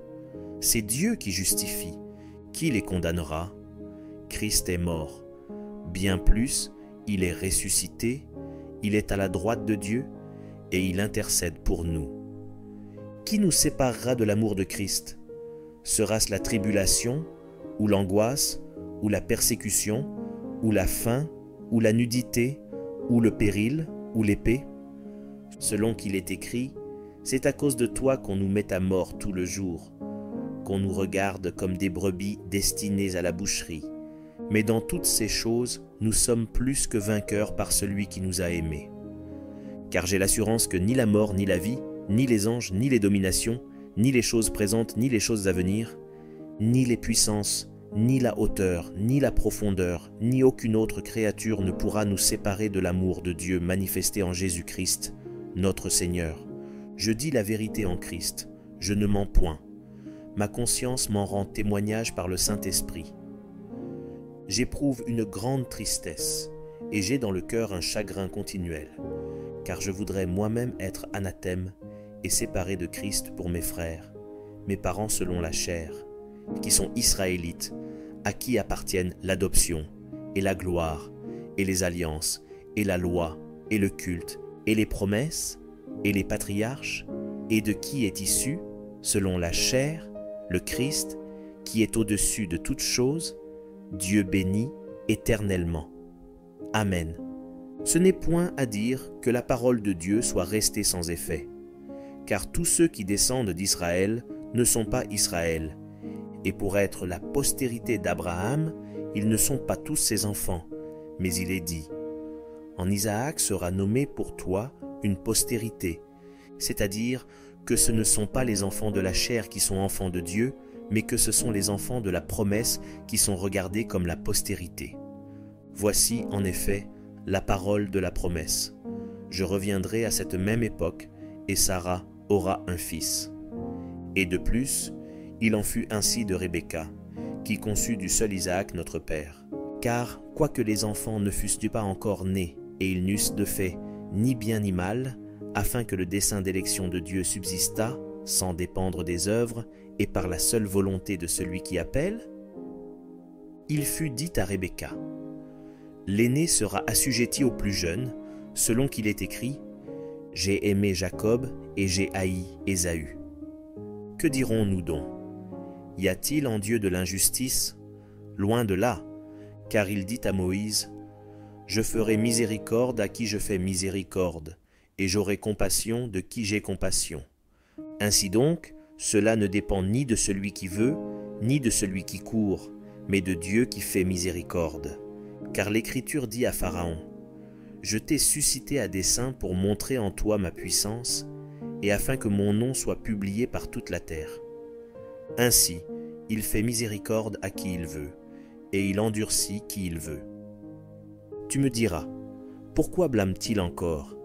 Speaker 1: C'est Dieu qui justifie. Qui les condamnera? Christ est mort. Bien plus, il est ressuscité, il est à la droite de Dieu, et il intercède pour nous. Qui nous séparera de l'amour de Christ? Sera-ce la tribulation, ou l'angoisse, ou la persécution, ou la faim, ou la nudité, ou le péril, ou l'épée? Selon qu'il est écrit, c'est à cause de toi qu'on nous met à mort tout le jour, qu'on nous regarde comme des brebis destinées à la boucherie. Mais dans toutes ces choses, nous sommes plus que vainqueurs par celui qui nous a aimés. Car j'ai l'assurance que ni la mort, ni la vie, ni les anges, ni les dominations, ni les choses présentes, ni les choses à venir, ni les puissances, ni la hauteur, ni la profondeur, ni aucune autre créature ne pourra nous séparer de l'amour de Dieu manifesté en Jésus-Christ, notre Seigneur. Je dis la vérité en Christ, je ne mens point. Ma conscience m'en rend témoignage par le Saint-Esprit. J'éprouve une grande tristesse, et j'ai dans le cœur un chagrin continuel, car je voudrais moi-même être anathème et séparé de Christ pour mes frères, mes parents selon la chair, qui sont israélites, à qui appartiennent l'adoption, et la gloire, et les alliances, et la loi, et le culte, et les promesses, et les patriarches, et de qui est issu, selon la chair, le Christ, qui est au-dessus de toutes choses, Dieu béni éternellement. Amen. Ce n'est point à dire que la parole de Dieu soit restée sans effet, car tous ceux qui descendent d'Israël ne sont pas Israël, et pour être la postérité d'Abraham, ils ne sont pas tous ses enfants, mais il est dit, « En Isaac sera nommé pour toi une postérité », c'est-à-dire que ce ne sont pas les enfants de la chair qui sont enfants de Dieu, mais que ce sont les enfants de la promesse qui sont regardés comme la postérité. Voici, en effet, la parole de la promesse. Je reviendrai à cette même époque, et Sarah aura un fils. Et de plus, il en fut ainsi de Rebecca, qui conçut du seul Isaac notre père. Car, quoique les enfants ne fussent pas encore nés, et ils n'eussent de fait ni bien ni mal, afin que le dessein d'élection de Dieu subsistât, sans dépendre des œuvres, et par la seule volonté de celui qui appelle, il fut dit à Rebecca, « L'aîné sera assujetti au plus jeune, selon qu'il est écrit, « J'ai aimé Jacob et j'ai haï Ésaü. » Que dirons-nous donc? Y a-t-il en Dieu de l'injustice? Loin de là, car il dit à Moïse, « Je ferai miséricorde à qui je fais miséricorde, et j'aurai compassion de qui j'ai compassion. » Ainsi donc, cela ne dépend ni de celui qui veut, ni de celui qui court, mais de Dieu qui fait miséricorde. Car l'Écriture dit à Pharaon, « Je t'ai suscité à dessein pour montrer en toi ma puissance, et afin que mon nom soit publié par toute la terre. » Ainsi, il fait miséricorde à qui il veut, et il endurcit qui il veut. Tu me diras, pourquoi blâme-t-il encore?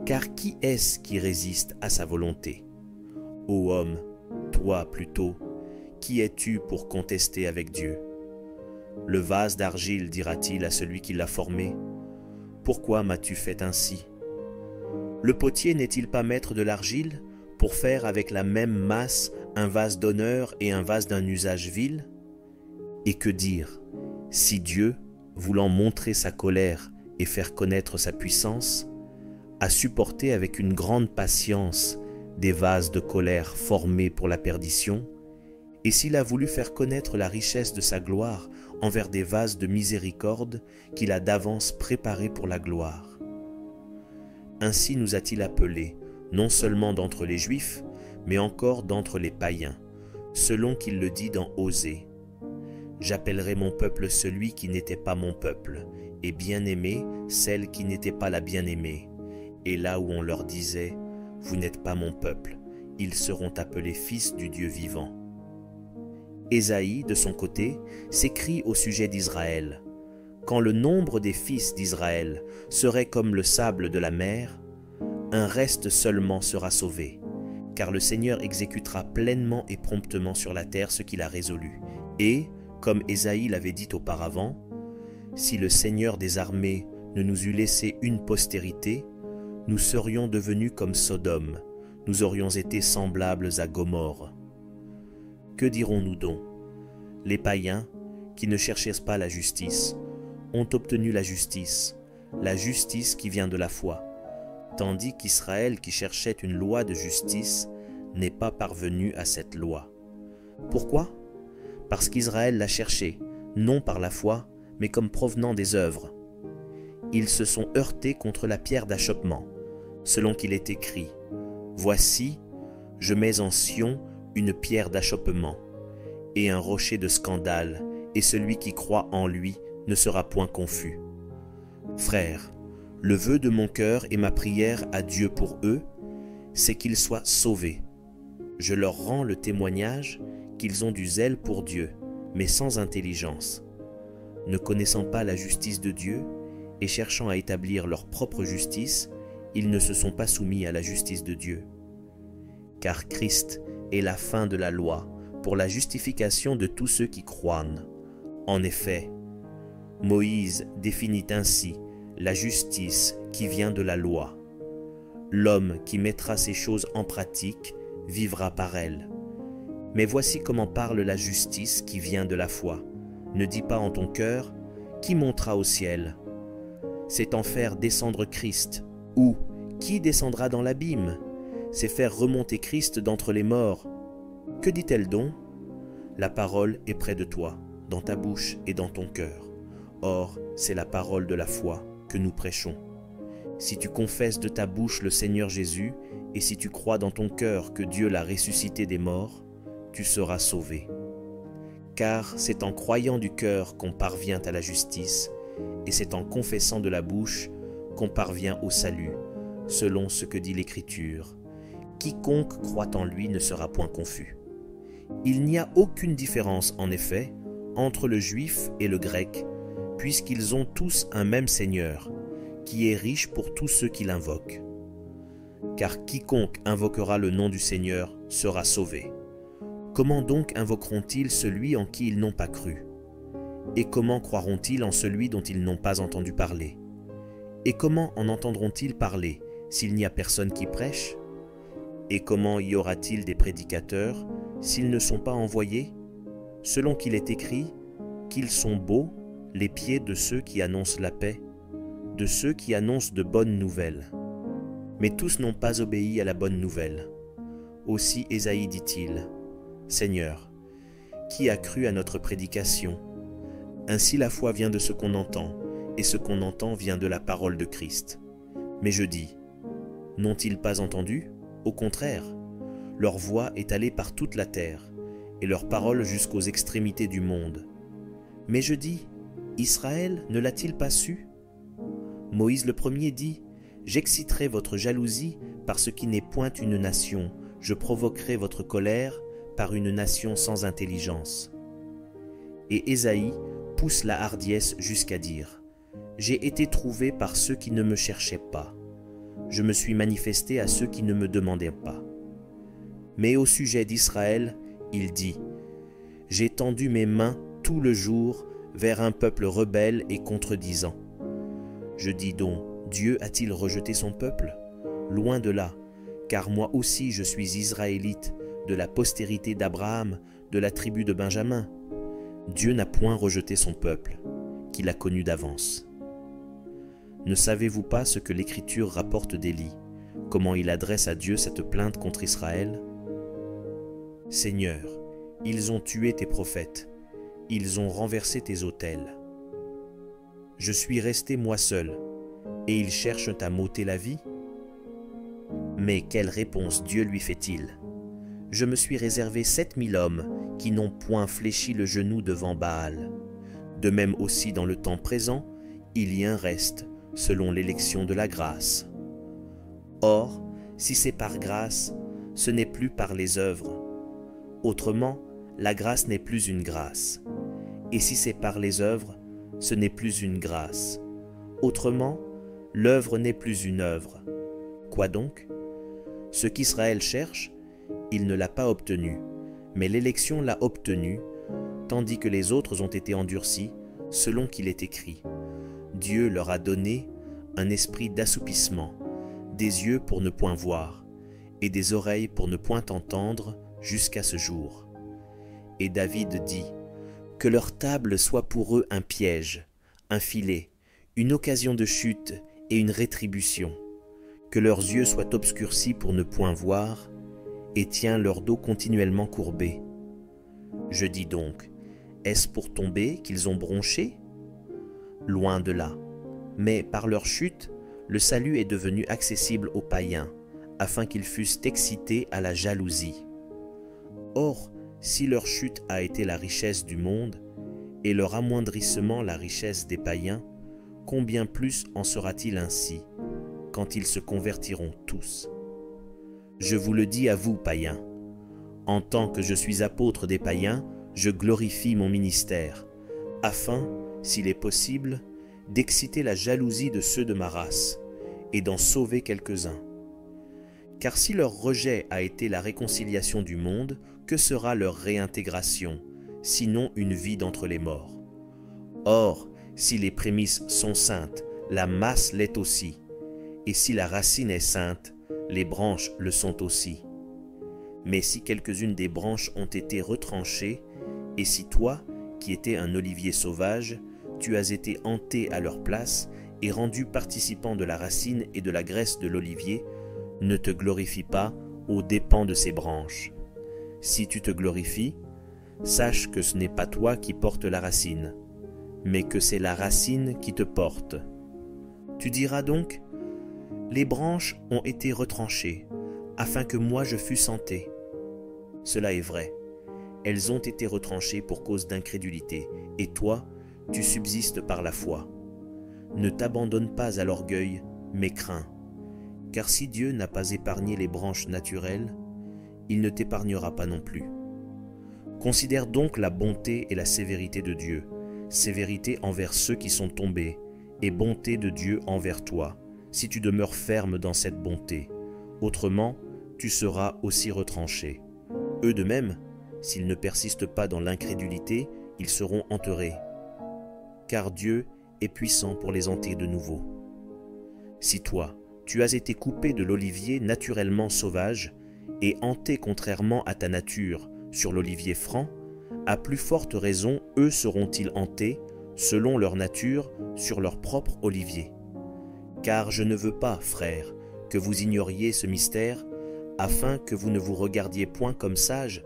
Speaker 1: Car qui est-ce qui résiste à sa volonté? Ô homme, toi plutôt, qui es-tu pour contester avec Dieu? Le vase d'argile dira-t-il à celui qui l'a formé, « Pourquoi m'as-tu fait ainsi ?» Le potier n'est-il pas maître de l'argile pour faire avec la même masse un vase d'honneur et un vase d'un usage vil? Et que dire, si Dieu, voulant montrer sa colère et faire connaître sa puissance, a supporté avec une grande patience des vases de colère formés pour la perdition, et s'il a voulu faire connaître la richesse de sa gloire envers des vases de miséricorde qu'il a d'avance préparés pour la gloire. Ainsi nous a-t-il appelés, non seulement d'entre les Juifs, mais encore d'entre les païens, selon qu'il le dit dans Osée. J'appellerai mon peuple celui qui n'était pas mon peuple, et bien-aimé celle qui n'était pas la bien-aimée. Et là où on leur disait, vous n'êtes pas mon peuple, ils seront appelés fils du Dieu vivant. Ésaïe, de son côté, s'écrie au sujet d'Israël. Quand le nombre des fils d'Israël serait comme le sable de la mer, un reste seulement sera sauvé, car le Seigneur exécutera pleinement et promptement sur la terre ce qu'il a résolu. Et, comme Ésaïe l'avait dit auparavant, si le Seigneur des armées ne nous eût laissé une postérité, nous serions devenus comme Sodome, nous aurions été semblables à Gomorrhe. Que dirons-nous donc? Les païens, qui ne cherchaient pas la justice, ont obtenu la justice qui vient de la foi, tandis qu'Israël, qui cherchait une loi de justice, n'est pas parvenu à cette loi. Pourquoi? Parce qu'Israël l'a cherché, non par la foi, mais comme provenant des œuvres. Ils se sont heurtés contre la pierre d'achoppement, selon qu'il est écrit, « Voici, je mets en Sion une pierre d'achoppement, et un rocher de scandale, et celui qui croit en lui ne sera point confus. » Frères, le vœu de mon cœur et ma prière à Dieu pour eux, c'est qu'ils soient sauvés. Je leur rends le témoignage qu'ils ont du zèle pour Dieu, mais sans intelligence, ne connaissant pas la justice de Dieu et cherchant à établir leur propre justice, ils ne se sont pas soumis à la justice de Dieu. Car Christ est la fin de la loi pour la justification de tous ceux qui croient. En effet, Moïse définit ainsi la justice qui vient de la loi. L'homme qui mettra ces choses en pratique vivra par elles. Mais voici comment parle la justice qui vient de la foi. Ne dis pas en ton cœur, qui montera au ciel? C'est en faire descendre Christ. Ou, qui descendra dans l'abîme? C'est faire remonter Christ d'entre les morts. Que dit-elle donc? La parole est près de toi, dans ta bouche et dans ton cœur. Or, c'est la parole de la foi que nous prêchons. Si tu confesses de ta bouche le Seigneur Jésus, et si tu crois dans ton cœur que Dieu l'a ressuscité des morts, tu seras sauvé. Car c'est en croyant du cœur qu'on parvient à la justice, et c'est en confessant de la bouche qu'on parvient au salut, selon ce que dit l'Écriture. Quiconque croit en lui ne sera point confus. Il n'y a aucune différence, en effet, entre le juif et le grec, puisqu'ils ont tous un même Seigneur, qui est riche pour tous ceux qui l'invoquent. Car quiconque invoquera le nom du Seigneur sera sauvé. Comment donc invoqueront-ils celui en qui ils n'ont pas cru? Et comment croiront-ils en celui dont ils n'ont pas entendu parler? Et comment en entendront-ils parler s'il n'y a personne qui prêche? Et comment y aura-t-il des prédicateurs s'ils ne sont pas envoyés? Selon qu'il est écrit, qu'ils sont beaux les pieds de ceux qui annoncent la paix, de ceux qui annoncent de bonnes nouvelles. Mais tous n'ont pas obéi à la bonne nouvelle. Aussi Ésaïe dit-il, « Seigneur, qui a cru à notre prédication? Ainsi la foi vient de ce qu'on entend, et ce qu'on entend vient de la parole de Christ. Mais je dis, n'ont-ils pas entendu? Au contraire, leur voix est allée par toute la terre, et leur parole jusqu'aux extrémités du monde. Mais je dis, Israël ne l'a-t-il pas su? Moïse le premier dit, « J'exciterai votre jalousie par ce qui n'est point une nation, je provoquerai votre colère par une nation sans intelligence. » Et Ésaïe pousse la hardiesse jusqu'à dire, « J'ai été trouvé par ceux qui ne me cherchaient pas. Je me suis manifesté à ceux qui ne me demandaient pas. » Mais au sujet d'Israël, il dit, « J'ai tendu mes mains tout le jour vers un peuple rebelle et contredisant. » Je dis donc, Dieu a-t-il rejeté son peuple? Loin de là, car moi aussi je suis israélite, de la postérité d'Abraham, de la tribu de Benjamin. Dieu n'a point rejeté son peuple, qu'il a connu d'avance. Ne savez-vous pas ce que l'Écriture rapporte d'Élie, comment il adresse à Dieu cette plainte contre Israël? « Seigneur, ils ont tué tes prophètes, ils ont renversé tes autels. Je suis resté moi seul, et ils cherchent à m'ôter la vie? Mais quelle réponse Dieu lui fait-il? Je me suis réservé 7000 hommes qui n'ont point fléchi le genou devant Baal. De même aussi dans le temps présent, il y a un reste, selon l'élection de la grâce. Or, si c'est par grâce, ce n'est plus par les œuvres. Autrement, la grâce n'est plus une grâce. Et si c'est par les œuvres, ce n'est plus une grâce. Autrement, l'œuvre n'est plus une œuvre. Quoi donc? Ce qu'Israël cherche, il ne l'a pas obtenu, mais l'élection l'a obtenu, tandis que les autres ont été endurcis, selon qu'il est écrit. Dieu leur a donné un esprit d'assoupissement, des yeux pour ne point voir, et des oreilles pour ne point entendre jusqu'à ce jour. Et David dit, que leur table soit pour eux un piège, un filet, une occasion de chute et une rétribution, que leurs yeux soient obscurcis pour ne point voir, et tiens leur dos continuellement courbé. Je dis donc, est-ce pour tomber qu'ils ont bronché? Loin de là, mais par leur chute, le salut est devenu accessible aux païens, afin qu'ils fussent excités à la jalousie. Or, si leur chute a été la richesse du monde, et leur amoindrissement la richesse des païens, combien plus en sera-t-il ainsi, quand ils se convertiront tous? Je vous le dis à vous, païens, en tant que je suis apôtre des païens, je glorifie mon ministère, afin, s'il est possible, d'exciter la jalousie de ceux de ma race, et d'en sauver quelques-uns. Car si leur rejet a été la réconciliation du monde, que sera leur réintégration, sinon une vie d'entre les morts? Or, si les prémices sont saintes, la masse l'est aussi, et si la racine est sainte, les branches le sont aussi. Mais si quelques-unes des branches ont été retranchées, et si toi, qui étais un olivier sauvage, tu as été hanté à leur place et rendu participant de la racine et de la graisse de l'olivier, ne te glorifie pas aux dépens de ces branches. Si tu te glorifies, sache que ce n'est pas toi qui portes la racine, mais que c'est la racine qui te porte. Tu diras donc, les branches ont été retranchées, afin que moi je fusse hanté. Cela est vrai, elles ont été retranchées pour cause d'incrédulité, et toi, tu subsistes par la foi. Ne t'abandonne pas à l'orgueil, mais crains, car si Dieu n'a pas épargné les branches naturelles, il ne t'épargnera pas non plus. Considère donc la bonté et la sévérité de Dieu, sévérité envers ceux qui sont tombés, et bonté de Dieu envers toi, si tu demeures ferme dans cette bonté. Autrement, tu seras aussi retranché. Eux de même, s'ils ne persistent pas dans l'incrédulité, ils seront enterrés. Car Dieu est puissant pour les hanter de nouveau. Si toi, tu as été coupé de l'olivier naturellement sauvage et hanté contrairement à ta nature sur l'olivier franc, à plus forte raison, eux seront-ils hantés, selon leur nature, sur leur propre olivier. Car je ne veux pas, frères, que vous ignoriez ce mystère, afin que vous ne vous regardiez point comme sages,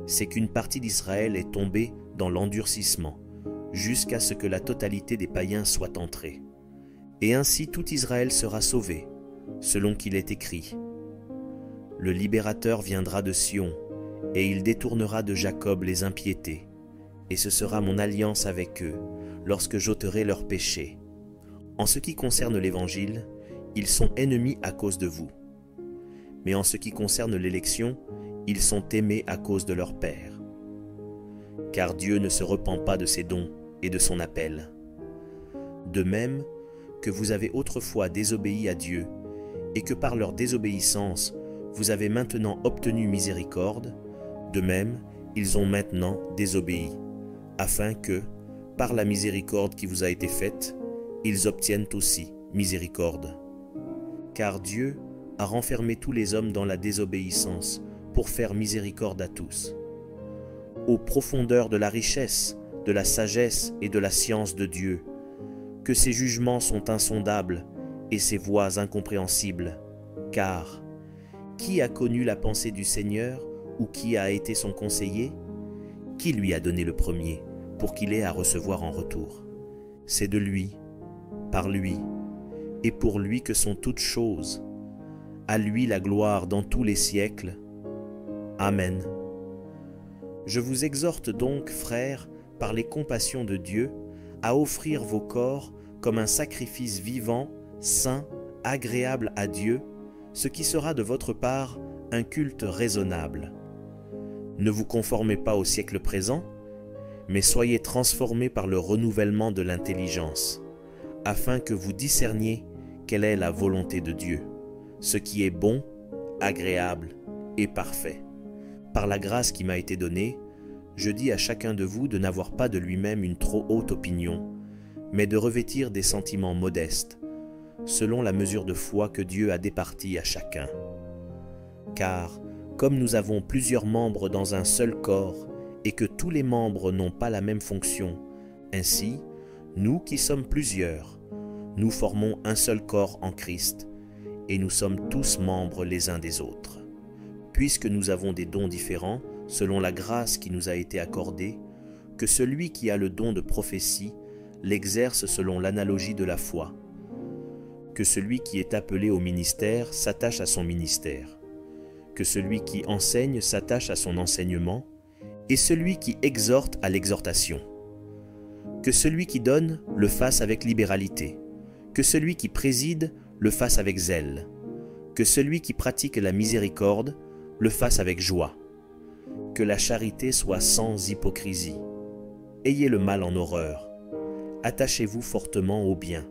Speaker 1: c'est qu'une partie d'Israël est tombée dans l'endurcissement, jusqu'à ce que la totalité des païens soit entrée. Et ainsi tout Israël sera sauvé, selon qu'il est écrit. Le libérateur viendra de Sion, et il détournera de Jacob les impiétés, et ce sera mon alliance avec eux, lorsque j'ôterai leurs péchés. En ce qui concerne l'Évangile, ils sont ennemis à cause de vous. Mais en ce qui concerne l'élection, ils sont aimés à cause de leur Père. Car Dieu ne se repent pas de ses dons et de son appel. De même que vous avez autrefois désobéi à Dieu, et que par leur désobéissance, vous avez maintenant obtenu miséricorde, de même, ils ont maintenant désobéi, afin que, par la miséricorde qui vous a été faite, ils obtiennent aussi miséricorde. Car Dieu a renfermé tous les hommes dans la désobéissance pour faire miséricorde à tous. Aux profondeurs de la richesse, de la sagesse et de la science de Dieu, que ses jugements sont insondables et ses voies incompréhensibles, car qui a connu la pensée du Seigneur ou qui a été son conseiller? Qui lui a donné le premier pour qu'il ait à recevoir en retour? C'est de lui, par lui, et pour lui que sont toutes choses. À lui la gloire dans tous les siècles. Amen. Je vous exhorte donc, frères, par les compassions de Dieu, à offrir vos corps comme un sacrifice vivant, saint, agréable à Dieu, ce qui sera de votre part un culte raisonnable. Ne vous conformez pas au siècle présent, mais soyez transformés par le renouvellement de l'intelligence, afin que vous discerniez quelle est la volonté de Dieu, ce qui est bon, agréable et parfait. Par la grâce qui m'a été donnée, je dis à chacun de vous de n'avoir pas de lui-même une trop haute opinion, mais de revêtir des sentiments modestes, selon la mesure de foi que Dieu a départie à chacun. Car, comme nous avons plusieurs membres dans un seul corps, et que tous les membres n'ont pas la même fonction, ainsi, nous qui sommes plusieurs, nous formons un seul corps en Christ, et nous sommes tous membres les uns des autres. Puisque nous avons des dons différents, selon la grâce qui nous a été accordée, que celui qui a le don de prophétie l'exerce selon l'analogie de la foi, que celui qui est appelé au ministère s'attache à son ministère, que celui qui enseigne s'attache à son enseignement, et celui qui exhorte à l'exhortation. Que celui qui donne le fasse avec libéralité, que celui qui préside le fasse avec zèle, que celui qui pratique la miséricorde le fasse avec joie. Que la charité soit sans hypocrisie. Ayez le mal en horreur. Attachez-vous fortement au bien.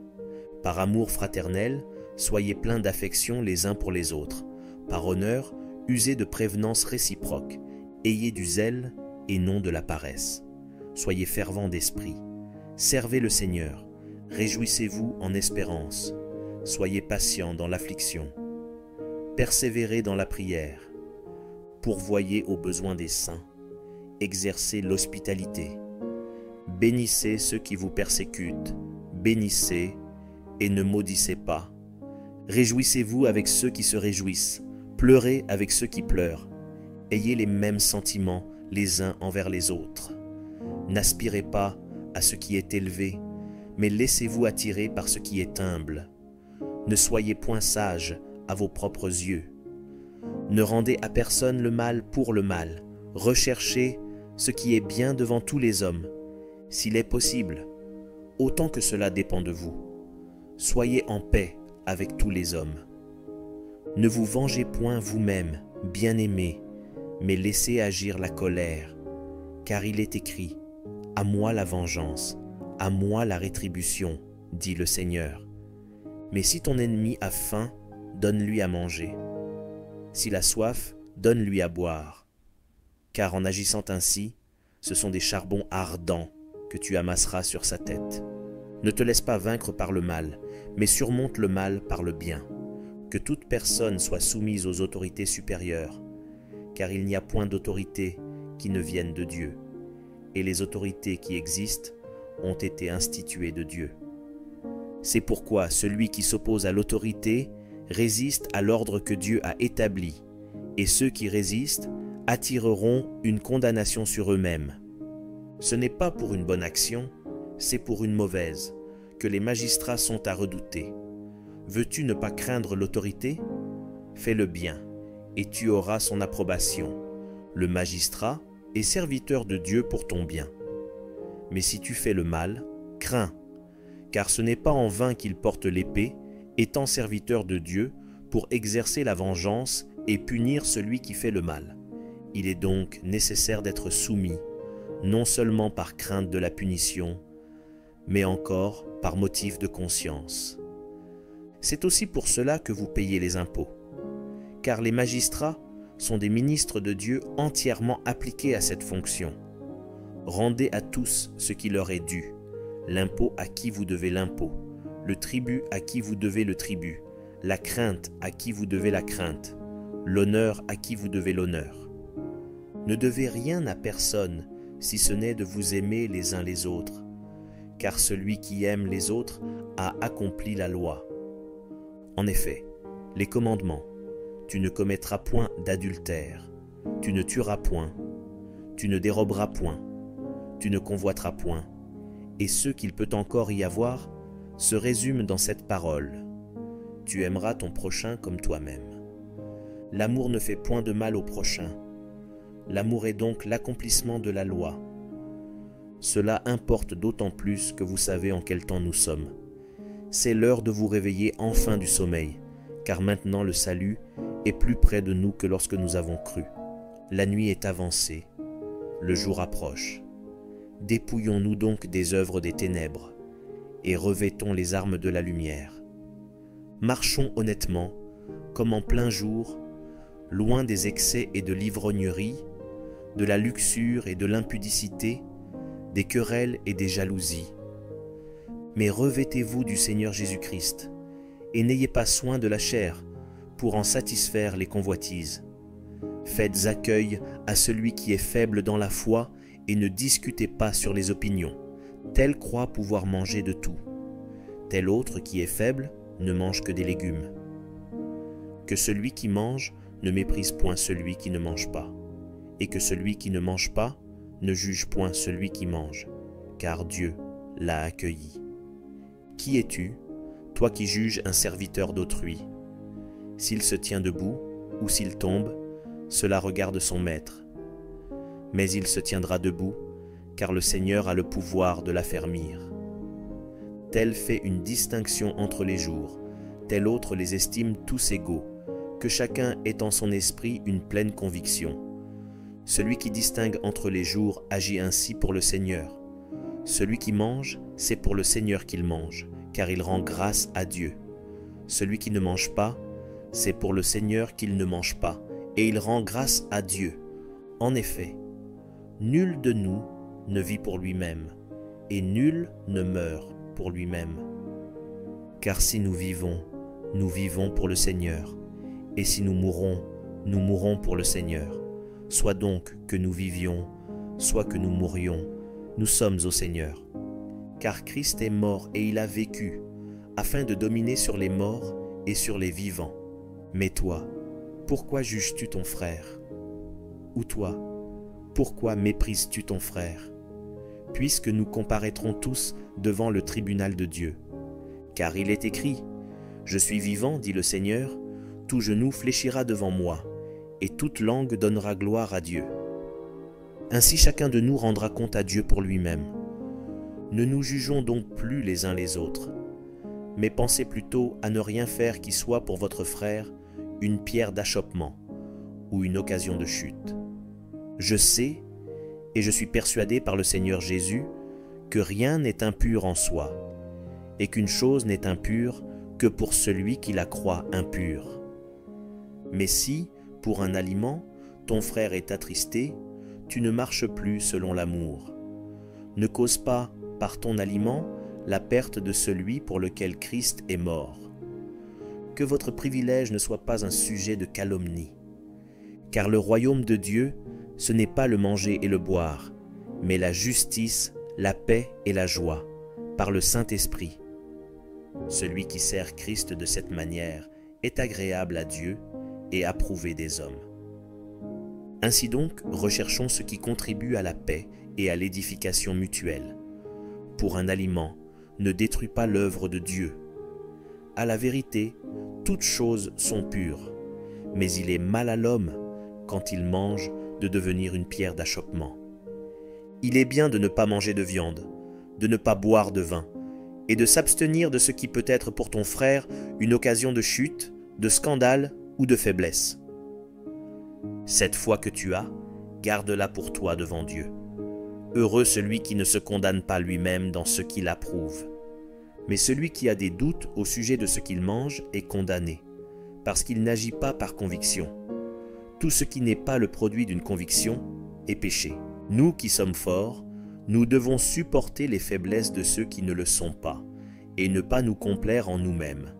Speaker 1: Par amour fraternel, soyez pleins d'affection les uns pour les autres. Par honneur, usez de prévenance réciproque. Ayez du zèle et non de la paresse. Soyez fervents d'esprit. Servez le Seigneur. Réjouissez-vous en espérance. Soyez patients dans l'affliction. Persévérez dans la prière. Pourvoyez aux besoins des saints. Exercez l'hospitalité. Bénissez ceux qui vous persécutent. Bénissez et ne maudissez pas. Réjouissez-vous avec ceux qui se réjouissent. Pleurez avec ceux qui pleurent. Ayez les mêmes sentiments les uns envers les autres. N'aspirez pas à ce qui est élevé, mais laissez-vous attirer par ce qui est humble. Ne soyez point sages à vos propres yeux. Ne rendez à personne le mal pour le mal. Recherchez ce qui est bien devant tous les hommes, s'il est possible, autant que cela dépend de vous. Soyez en paix avec tous les hommes. Ne vous vengez point vous-même, bien-aimés, mais laissez agir la colère, car il est écrit « À moi la vengeance, à moi la rétribution, dit le Seigneur. Mais si ton ennemi a faim, donne-lui à manger. S'il a soif, donne-lui à boire. Car en agissant ainsi, ce sont des charbons ardents que tu amasseras sur sa tête. Ne te laisse pas vaincre par le mal, mais surmonte le mal par le bien. Que toute personne soit soumise aux autorités supérieures, car il n'y a point d'autorité qui ne vienne de Dieu, et les autorités qui existent ont été instituées de Dieu. C'est pourquoi celui qui s'oppose à l'autorité résiste à l'ordre que Dieu a établi, et ceux qui résistent attireront une condamnation sur eux-mêmes. Ce n'est pas pour une bonne action, c'est pour une mauvaise, que les magistrats sont à redouter. Veux-tu ne pas craindre l'autorité? Fais le bien, et tu auras son approbation. Le magistrat est serviteur de Dieu pour ton bien. Mais si tu fais le mal, crains, car ce n'est pas en vain qu'il porte l'épée, étant serviteur de Dieu, pour exercer la vengeance et punir celui qui fait le mal. Il est donc nécessaire d'être soumis, non seulement par crainte de la punition, mais encore par motif de conscience. C'est aussi pour cela que vous payez les impôts, car les magistrats sont des ministres de Dieu entièrement appliqués à cette fonction. Rendez à tous ce qui leur est dû, l'impôt à qui vous devez l'impôt, le tribut à qui vous devez le tribut, la crainte à qui vous devez la crainte, l'honneur à qui vous devez l'honneur. Ne devez rien à personne, si ce n'est de vous aimer les uns les autres, car celui qui aime les autres a accompli la loi. En effet, les commandements, tu ne commettras point d'adultère, tu ne tueras point, tu ne déroberas point, tu ne convoiteras point, et ce qu'il peut encore y avoir se résume dans cette parole: tu aimeras ton prochain comme toi-même. L'amour ne fait point de mal au prochain. L'amour est donc l'accomplissement de la loi. Cela importe d'autant plus que vous savez en quel temps nous sommes. C'est l'heure de vous réveiller enfin du sommeil, car maintenant le salut est plus près de nous que lorsque nous avons cru. La nuit est avancée, le jour approche. Dépouillons-nous donc des œuvres des ténèbres et revêtons les armes de la lumière. Marchons honnêtement, comme en plein jour, loin des excès et de l'ivrognerie, de la luxure et de l'impudicité, des querelles et des jalousies. Mais revêtez-vous du Seigneur Jésus-Christ, et n'ayez pas soin de la chair pour en satisfaire les convoitises. Faites accueil à celui qui est faible dans la foi et ne discutez pas sur les opinions. Tel croit pouvoir manger de tout. Tel autre qui est faible ne mange que des légumes. Que celui qui mange ne méprise point celui qui ne mange pas, et que celui qui ne mange pas ne juge point celui qui mange, car Dieu l'a accueilli. Qui es-tu, toi qui juges un serviteur d'autrui? S'il se tient debout ou s'il tombe, cela regarde son maître. Mais il se tiendra debout, car le Seigneur a le pouvoir de l'affermir. Tel fait une distinction entre les jours, tel autre les estime tous égaux, que chacun ait en son esprit une pleine conviction. Celui qui distingue entre les jours agit ainsi pour le Seigneur. Celui qui mange, c'est pour le Seigneur qu'il mange, car il rend grâce à Dieu. Celui qui ne mange pas, c'est pour le Seigneur qu'il ne mange pas, et il rend grâce à Dieu. En effet, nul de nous ne vit pour lui-même, et nul ne meurt pour lui-même. Car si nous vivons pour le Seigneur, et si nous mourrons pour le Seigneur. Soit donc que nous vivions, soit que nous mourions, nous sommes au Seigneur. Car Christ est mort et il a vécu, afin de dominer sur les morts et sur les vivants. Mais toi, pourquoi juges-tu ton frère? Ou toi, pourquoi méprises-tu ton frère? Puisque nous comparaîtrons tous devant le tribunal de Dieu. Car il est écrit: Je suis vivant, dit le Seigneur, tout genou fléchira devant moi, et toute langue donnera gloire à Dieu. Ainsi chacun de nous rendra compte à Dieu pour lui-même. Ne nous jugeons donc plus les uns les autres, mais pensez plutôt à ne rien faire qui soit pour votre frère une pierre d'achoppement ou une occasion de chute. Je sais, et je suis persuadé par le Seigneur Jésus, que rien n'est impur en soi, et qu'une chose n'est impure que pour celui qui la croit impure. Mais si, pour un aliment, ton frère est attristé, tu ne marches plus selon l'amour. Ne cause pas, par ton aliment, la perte de celui pour lequel Christ est mort. Que votre privilège ne soit pas un sujet de calomnie. Car le royaume de Dieu, ce n'est pas le manger et le boire, mais la justice, la paix et la joie, par le Saint-Esprit. Celui qui sert Christ de cette manière est agréable à Dieu et approuvé des hommes. Ainsi donc, recherchons ce qui contribue à la paix et à l'édification mutuelle. Pour un aliment, ne détruis pas l'œuvre de Dieu. À la vérité, toutes choses sont pures, mais il est mal à l'homme, quand il mange, de devenir une pierre d'achoppement. Il est bien de ne pas manger de viande, de ne pas boire de vin, et de s'abstenir de ce qui peut être pour ton frère une occasion de chute, de scandale ou de faiblesse. Cette foi que tu as, garde-la pour toi devant Dieu. Heureux celui qui ne se condamne pas lui-même dans ce qu'il approuve. Mais celui qui a des doutes au sujet de ce qu'il mange est condamné, parce qu'il n'agit pas par conviction. Tout ce qui n'est pas le produit d'une conviction est péché. Nous qui sommes forts, nous devons supporter les faiblesses de ceux qui ne le sont pas, et ne pas nous complaire en nous-mêmes.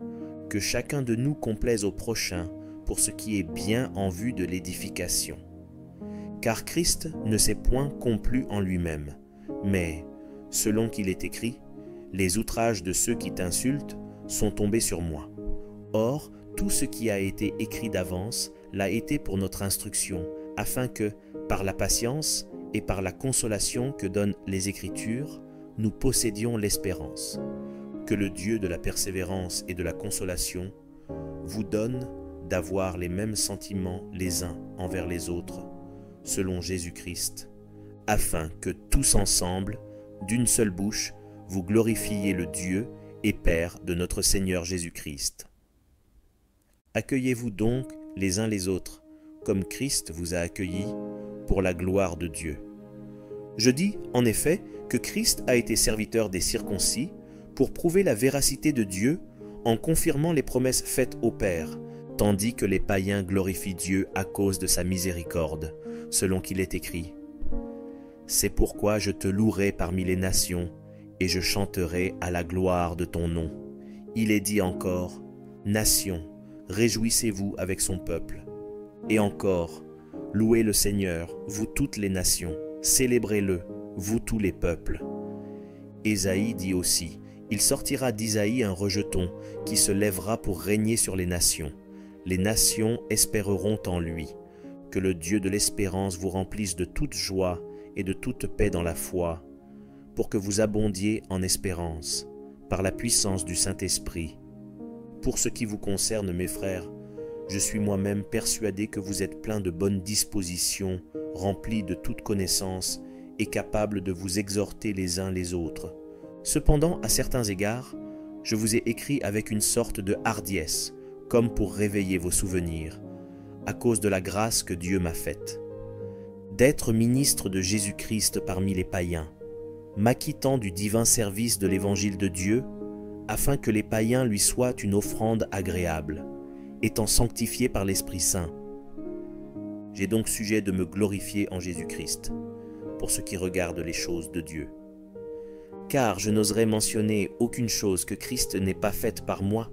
Speaker 1: Que chacun de nous complaise au prochain pour ce qui est bien en vue de l'édification. Car Christ ne s'est point complu en lui-même, mais, selon qu'il est écrit, « Les outrages de ceux qui t'insultent sont tombés sur moi. » Or, tout ce qui a été écrit d'avance l'a été pour notre instruction, afin que, par la patience et par la consolation que donnent les Écritures, nous possédions l'espérance. Que le Dieu de la persévérance et de la consolation vous donne d'avoir les mêmes sentiments les uns envers les autres, selon Jésus-Christ, afin que tous ensemble, d'une seule bouche, vous glorifiez le Dieu et Père de notre Seigneur Jésus-Christ. Accueillez-vous donc les uns les autres, comme Christ vous a accueillis, pour la gloire de Dieu. Je dis, en effet, que Christ a été serviteur des circoncis pour prouver la véracité de Dieu en confirmant les promesses faites au Père, tandis que les païens glorifient Dieu à cause de sa miséricorde, selon qu'il est écrit. C'est pourquoi je te louerai parmi les nations, et je chanterai à la gloire de ton nom. Il est dit encore, nations, réjouissez-vous avec son peuple. Et encore, louez le Seigneur, vous toutes les nations, célébrez-le, vous tous les peuples. Ésaïe dit aussi, il sortira d'Isaïe un rejeton qui se lèvera pour régner sur les nations. Les nations espéreront en lui. Que le Dieu de l'espérance vous remplisse de toute joie et de toute paix dans la foi, pour que vous abondiez en espérance, par la puissance du Saint-Esprit. Pour ce qui vous concerne, mes frères, je suis moi-même persuadé que vous êtes pleins de bonnes dispositions, remplis de toute connaissance et capables de vous exhorter les uns les autres. Cependant, à certains égards, je vous ai écrit avec une sorte de hardiesse, comme pour réveiller vos souvenirs, à cause de la grâce que Dieu m'a faite. D'être ministre de Jésus-Christ parmi les païens, m'acquittant du divin service de l'évangile de Dieu, afin que les païens lui soient une offrande agréable, étant sanctifiés par l'Esprit Saint. J'ai donc sujet de me glorifier en Jésus-Christ, pour ce qui regarde les choses de Dieu. Car je n'oserais mentionner aucune chose que Christ n'ait pas faite par moi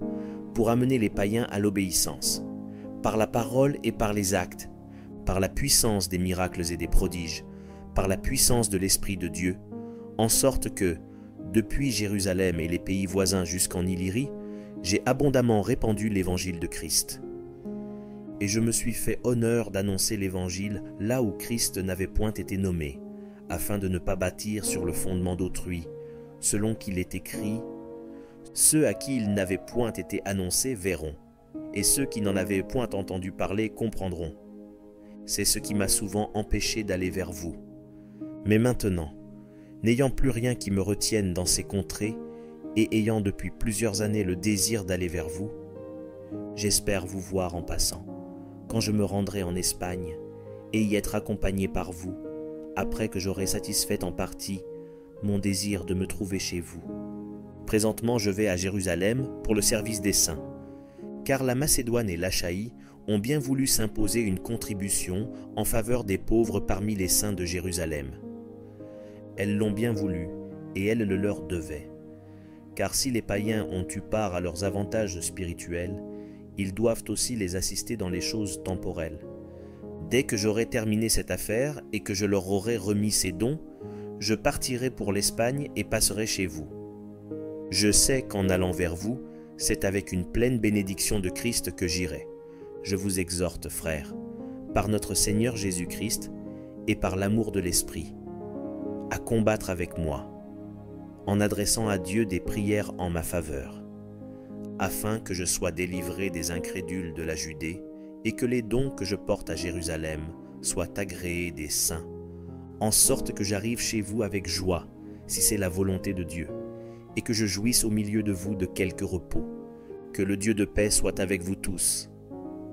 Speaker 1: pour amener les païens à l'obéissance, par la parole et par les actes, par la puissance des miracles et des prodiges, par la puissance de l'Esprit de Dieu, en sorte que, depuis Jérusalem et les pays voisins jusqu'en Illyrie, j'ai abondamment répandu l'évangile de Christ. Et je me suis fait honneur d'annoncer l'évangile là où Christ n'avait point été nommé, afin de ne pas bâtir sur le fondement d'autrui, selon qu'il est écrit « Ceux à qui il n'avait point été annoncé verront, et ceux qui n'en avaient point entendu parler comprendront. C'est ce qui m'a souvent empêché d'aller vers vous. Mais maintenant, n'ayant plus rien qui me retienne dans ces contrées, et ayant depuis plusieurs années le désir d'aller vers vous, j'espère vous voir en passant, quand je me rendrai en Espagne, et y être accompagné par vous, après que j'aurai satisfait en partie mon désir de me trouver chez vous, Présentement, je vais à Jérusalem pour le service des saints, car la Macédoine et l'Achaïe ont bien voulu s'imposer une contribution en faveur des pauvres parmi les saints de Jérusalem. Elles l'ont bien voulu, et elles le leur devaient. Car si les païens ont eu part à leurs avantages spirituels, ils doivent aussi les assister dans les choses temporelles. Dès que j'aurai terminé cette affaire et que je leur aurai remis ces dons, je partirai pour l'Espagne et passerai chez vous. Je sais qu'en allant vers vous, c'est avec une pleine bénédiction de Christ que j'irai. Je vous exhorte, frères, par notre Seigneur Jésus-Christ et par l'amour de l'Esprit, à combattre avec moi, en adressant à Dieu des prières en ma faveur, afin que je sois délivré des incrédules de la Judée et que les dons que je porte à Jérusalem soient agréés des saints, en sorte que j'arrive chez vous avec joie, si c'est la volonté de Dieu, et que je jouisse au milieu de vous de quelque repos. Que le Dieu de paix soit avec vous tous.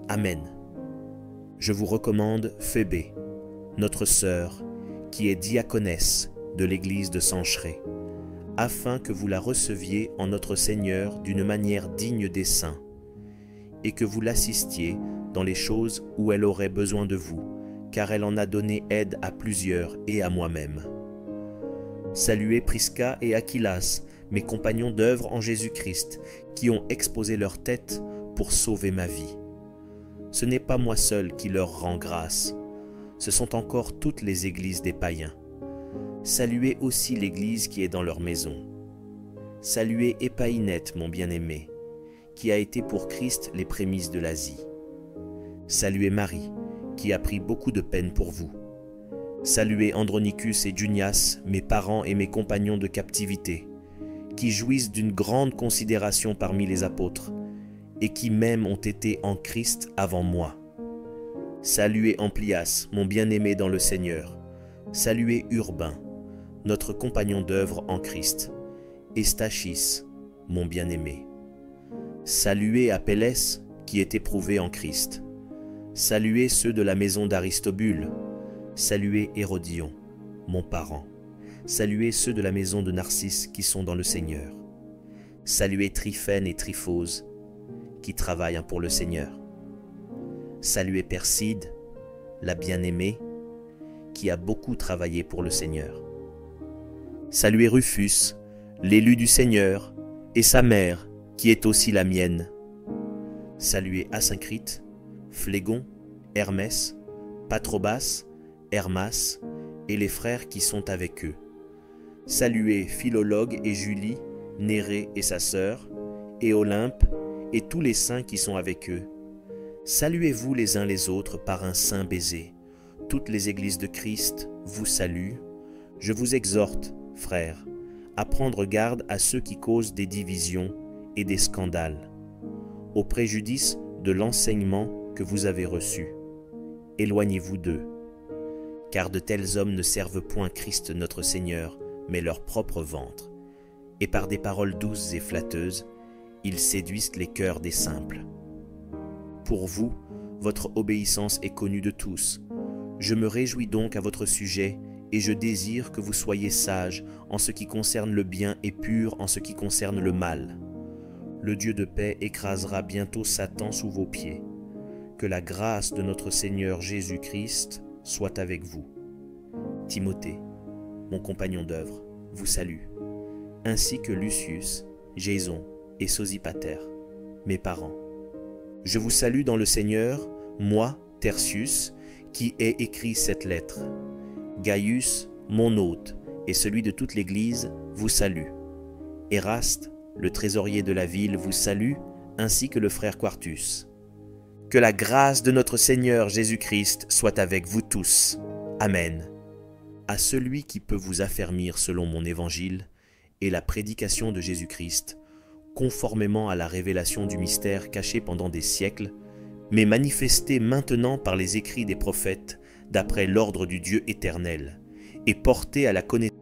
Speaker 1: Amen. Je vous recommande Phébé, notre sœur, qui est diaconesse de l'église de Sancheré, afin que vous la receviez en notre Seigneur d'une manière digne des saints, et que vous l'assistiez dans les choses où elle aurait besoin de vous, car elle en a donné aide à plusieurs et à moi-même. Saluez Prisca et Aquilas, mes compagnons d'œuvre en Jésus-Christ, qui ont exposé leur tête pour sauver ma vie. Ce n'est pas moi seul qui leur rend grâce, ce sont encore toutes les églises des païens. Saluez aussi l'église qui est dans leur maison. Saluez Épaïnette, mon bien-aimé, qui a été pour Christ les prémices de l'Asie. Saluez Marie, qui a pris beaucoup de peine pour vous. Saluez Andronicus et Junias, mes parents et mes compagnons de captivité, qui jouissent d'une grande considération parmi les apôtres, et qui même ont été en Christ avant moi. Saluez Amplias, mon bien-aimé dans le Seigneur. Saluez Urbain, notre compagnon d'œuvre en Christ, et Stachys, mon bien-aimé. Saluez Apelles, qui est éprouvé en Christ. Saluez ceux de la maison d'Aristobule. Saluez Hérodion, mon parent. Saluez ceux de la maison de Narcisse qui sont dans le Seigneur. Saluez Tryphène et Tryphose, qui travaillent pour le Seigneur. Saluez Perside, la bien-aimée, qui a beaucoup travaillé pour le Seigneur. Saluez Rufus, l'élu du Seigneur, et sa mère, qui est aussi la mienne. Saluez Asyncrite, Phlégon, Hermès, Patrobas, Hermas, et les frères qui sont avec eux. Saluez Philologue et Julie, Nérée et sa sœur, et Olympe, et tous les saints qui sont avec eux. Saluez-vous les uns les autres par un saint baiser. Toutes les églises de Christ vous saluent. Je vous exhorte, frères, à prendre garde à ceux qui causent des divisions et des scandales, au préjudice de l'enseignement que vous avez reçu. Éloignez-vous d'eux, car de tels hommes ne servent point Christ notre Seigneur, mais leur propre ventre, et par des paroles douces et flatteuses, ils séduisent les cœurs des simples. Pour vous, votre obéissance est connue de tous. Je me réjouis donc à votre sujet, et je désire que vous soyez sages en ce qui concerne le bien et purs en ce qui concerne le mal. Le Dieu de paix écrasera bientôt Satan sous vos pieds. Que la grâce de notre Seigneur Jésus-Christ soit avec vous. Timothée, mon compagnon d'œuvre, vous salue, ainsi que Lucius, Jason et Sosipater, mes parents. Je vous salue dans le Seigneur, moi, Tertius, qui ai écrit cette lettre. Gaius, mon hôte, et celui de toute l'Église, vous salue. Éraste, le trésorier de la ville, vous salue, ainsi que le frère Quartus. Que la grâce de notre Seigneur Jésus-Christ soit avec vous tous. Amen. À celui qui peut vous affermir selon mon évangile et la prédication de Jésus-Christ, conformément à la révélation du mystère caché pendant des siècles, mais manifesté maintenant par les écrits des prophètes, d'après l'ordre du Dieu éternel, et porté à la connaissance